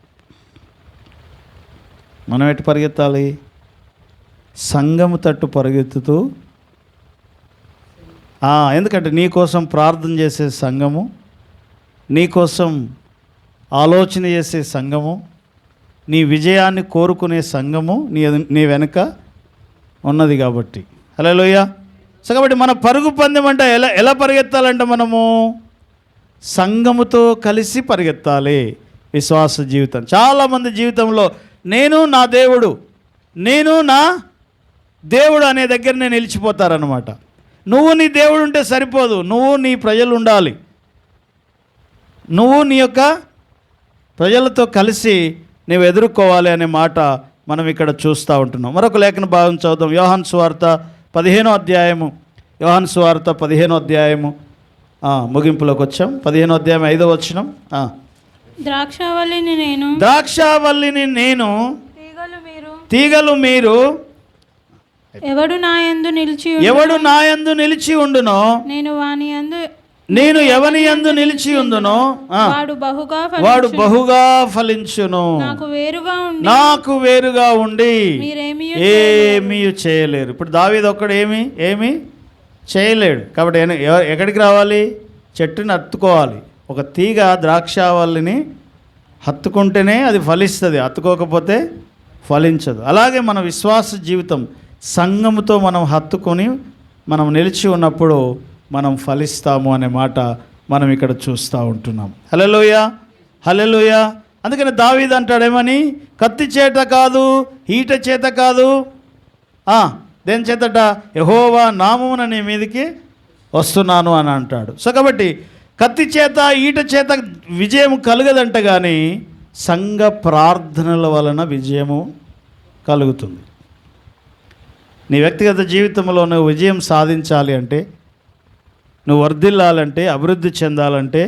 [SPEAKER 5] మనం ఎటు పరిగెత్తాలి? సంఘము తట్టు పరిగెత్తుతూ. ఎందుకంటే నీ కోసం ప్రార్థన చేసే సంఘము, నీ కోసం ఆలోచన చేసే సంఘము, నీ విజయాన్ని కోరుకునే సంఘము నీ వెనుక ఉన్నది కాబట్టి. హల్లెలూయా. సో కాబట్టి మన పరుగు పందెం అంటే ఎలా పరిగెత్తాలంటే మనము సంఘముతో కలిసి పరిగెత్తాలి. విశ్వాస జీవితం. చాలామంది జీవితంలో నేను నా దేవుడు అనే దగ్గర నేను నిలిచిపోతారనమాట. నువ్వు నీ దేవుడు ఉంటే సరిపోదు, నువ్వు నీ ప్రజలు ఉండాలి. నువ్వు నీ యొక్క ప్రజలతో కలిసి నువ్వు ఎదుర్కోవాలి అనే మాట మనం ఇక్కడ చూస్తూ ఉంటున్నాం. మరొక లేఖన భాగం చదువుతాం. యోహాను సువార్త 15వ అధ్యాయము. యోహాను సువార్త 15వ అధ్యాయము ముగింపులోకి వచ్చాం. 15వ అధ్యాయం 5వ వచనం.
[SPEAKER 6] ద్రాక్షావల్లిని నేను,
[SPEAKER 5] తీగలు మీరు.
[SPEAKER 6] ఎవడు నా యందు నిలిచి ఉండునో నేను ఎవని యందు నిలిచి ఉందునో వాడు బహుగా ఫలించును. నాకు వేరుగా ఉండి ఏమీ చేయలేరు. ఇప్పుడు దావీదు ఒక్కడు ఏమీ చేయలేడు. కాబట్టి ఎక్కడికి రావాలి? చెట్టుని హత్తుకోవాలి. ఒక తీగ ద్రాక్షావల్లిని హత్తుకుంటేనే అది ఫలిస్తుంది, హత్తుకోకపోతే ఫలించదు. అలాగే మన విశ్వాస జీవితం సంఘముతో మనం హత్తుకొని మనం నిలిచి ఉన్నప్పుడు మనం ఫలిస్తాము అనే మాట మనం ఇక్కడ చూస్తూ ఉంటున్నాం. హల్లెలూయా, హల్లెలూయా. అందుకని దావీదు అంటాడేమని, కత్తి చేత కాదు, ఈట చేత కాదు, దేని చేతట? యెహోవా నామమున నీ మీదకి వస్తున్నాను అని అంటాడు. సో కాబట్టి కత్తి చేత, ఈట చేత విజయం కలగదంట, కానీ సంఘ ప్రార్థనల వలన విజయము కలుగుతుంది. నీ వ్యక్తిగత జీవితంలో నువ్వు విజయం సాధించాలి అంటే, నువ్వు వర్ధిల్లాలంటే, అభివృద్ధి చెందాలంటే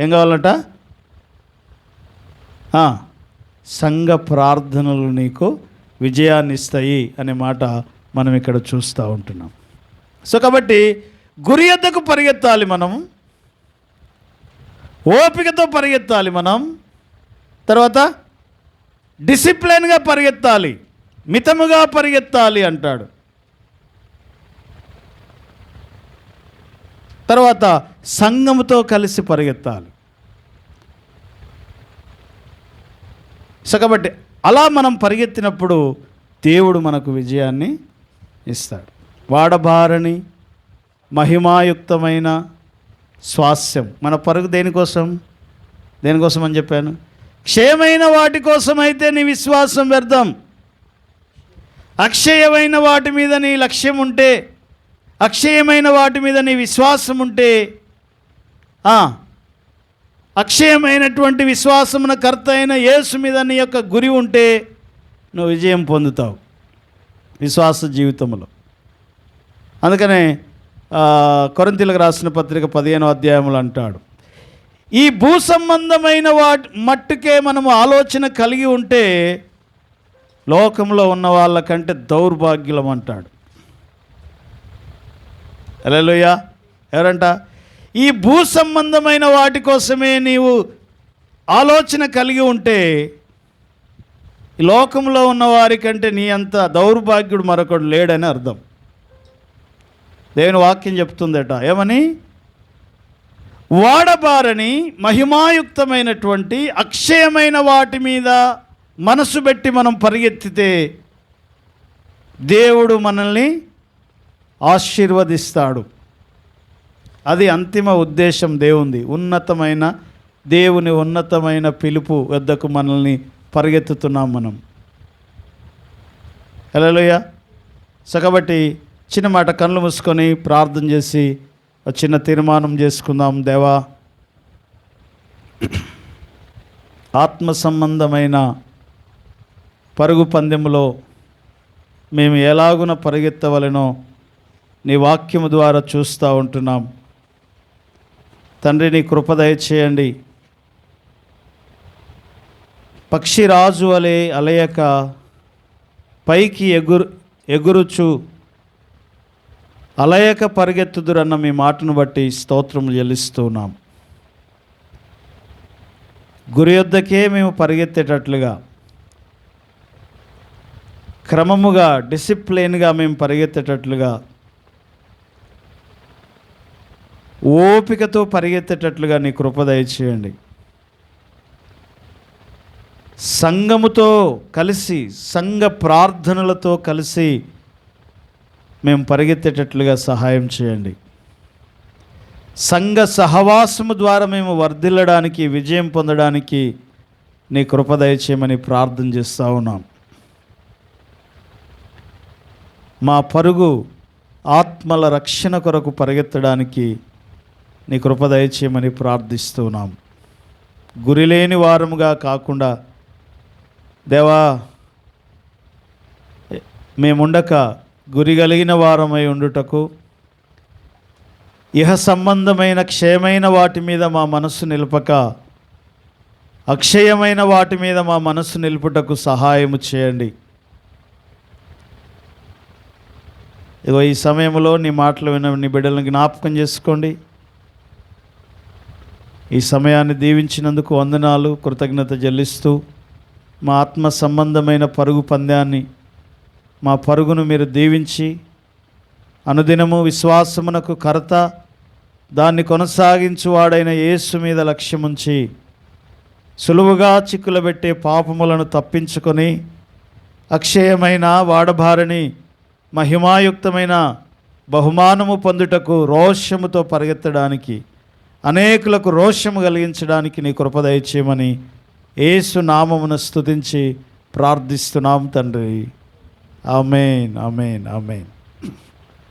[SPEAKER 6] ఏం కావాలంట? సంఘ ప్రార్థనలు నీకు విజయాన్ని ఇస్తాయి అనే మాట మనం ఇక్కడ చూస్తూ ఉంటున్నాం. సో కాబట్టి గురి యొద్దకు పరిగెత్తాలి, మనం ఓపికతో పరిగెత్తాలి, మనం తర్వాత డిసిప్లిన్గా పరిగెత్తాలి, మితముగా పరిగెత్తాలి అంటాడు. తర్వాత సంఘముతో కలిసి పరిగెత్తాలి. సో కాబట్టి అలా మనం పరిగెత్తినప్పుడు దేవుడు మనకు విజయాన్ని ఇస్తాడు. వాడబారని మహిమాయుక్తమైన స్వాస్యం. మన పరుగు దేనికోసం అని చెప్పాను? క్షయమైన వాటి కోసం అయితే నీ విశ్వాసం వ్యర్థం. అక్షయమైన వాటి మీద నీ లక్ష్యం ఉంటే, అక్షయమైన వాటి మీద నీ విశ్వాసం ఉంటే, అక్షయమైనటువంటి విశ్వాసమున కర్త అయిన యేసు మీద నీ యొక్క గురి ఉంటే, నువ్వు విజయం పొందుతావు విశ్వాస జీవితంలో. అందుకనే కొరింథీయులకు రాసిన పత్రిక 15వ అధ్యాయంలో అంటాడు, ఈ భూ సంబంధమైన మట్టుకే మనము ఆలోచన కలిగి ఉంటే లోకంలో ఉన్న వాళ్ళకంటే దౌర్భాగ్యులం అంటాడు. హల్లెలూయా. ఎవరంట? ఈ భూ సంబంధమైన వాటి కోసమే నీవు ఆలోచన కలిగి ఉంటే ఈ లోకంలో ఉన్న వారికంటే నీ అంత దౌర్భాగ్యుడు మరొకడు లేడని అర్థం. దేవుని వాక్యం చెప్తుందట, ఏమని? వాడబారని మహిమాయుక్తమైనటువంటి అక్షయమైన వాటి మీద మనసు పెట్టి మనం పరిగెత్తితే దేవుడు మనల్ని ఆశీర్వదిస్తాడు. అది అంతిమ ఉద్దేశం దేవుంది. దేవుని ఉన్నతమైన పిలుపు వద్దకు మనల్ని పరిగెత్తుతున్నాం మనం. హల్లెలూయా. సో కాబట్టి చిన్న మాట కళ్ళు మూసుకొని ప్రార్థన చేసి ఒక చిన్న తీర్మానం చేసుకుందాం. దేవా, ఆత్మ సంబంధమైన పరుగు పందెంలో మేము ఎలాగున పరిగెత్తవలెనో నీ వాక్యము ద్వారా చూస్తూ ఉంటున్నాం. తండ్రి, నీ కృప దయచేయండి. పక్షిరాజు వలె అలయక పైకి ఎగురుచు అలయక పరిగెత్తుదురన్న మీ మాటను బట్టి స్తోత్రము చెల్లిస్తున్నాం. గురి యొద్దకే మేము పరిగెత్తేటట్లుగా, క్రమముగా, డిసిప్లిన్గా మేము పరిగెత్తేటట్లుగా, ఓపికతో పరిగెత్తేటట్లుగా నీ కృప దయచేయండి. సంఘముతో కలిసి, సంఘ ప్రార్థనలతో కలిసి మేము పరిగెత్తేటట్లుగా సహాయం చేయండి. సంఘ సహవాసము ద్వారా మేము వర్ధిల్లడానికి, విజయం పొందడానికి నీ కృప దయచేయమని ప్రార్థన చేస్తూ ఉన్నాం. మా పరుగు ఆత్మల రక్షణ కొరకు పరిగెత్తడానికి నీ కృప దయచేయమని ప్రార్థిస్తున్నాం. గురిలేని వారముగా కాకుండా దేవా, మేముండక గురి కలిగిన వారమై ఉండుటకు, ఇహ సంబంధమైన క్షయమైన వాటి మీద మా మనస్సు నిలుపక అక్షయమైన వాటి మీద మా మనస్సు నిలుపుటకు సహాయము చేయండి. ఇగో ఈ సమయంలో నీ మాటలు విన్న నీ బిడ్డలను జ్ఞాపకం చేసుకోండి. ఈ సమయాన్ని దీవించినందుకు వందనాలు, కృతజ్ఞత చెల్లిస్తూ మా ఆత్మ సంబంధమైన పరుగు పందాన్ని, మా పరుగును మీరు దీవించి అనుదినము విశ్వాసమునకు కర్త, దాన్ని కొనసాగించువాడైన యేసు మీద లక్ష్యముంచి సులువుగా చిక్కులబెట్టే పాపములను తప్పించుకొని అక్షయమైన వాడబారని మహిమాయుక్తమైన బహుమానము పొందుటకు రోషముతో పరిగెత్తడానికి, అనేకులకు రోషము కలిగించడానికి నీ కృప దయచేయమని యేసు నామమున స్తుతించి ప్రార్థిస్తున్నాం తండ్రి. ఆమేన్, ఆమేన్, ఆమేన్.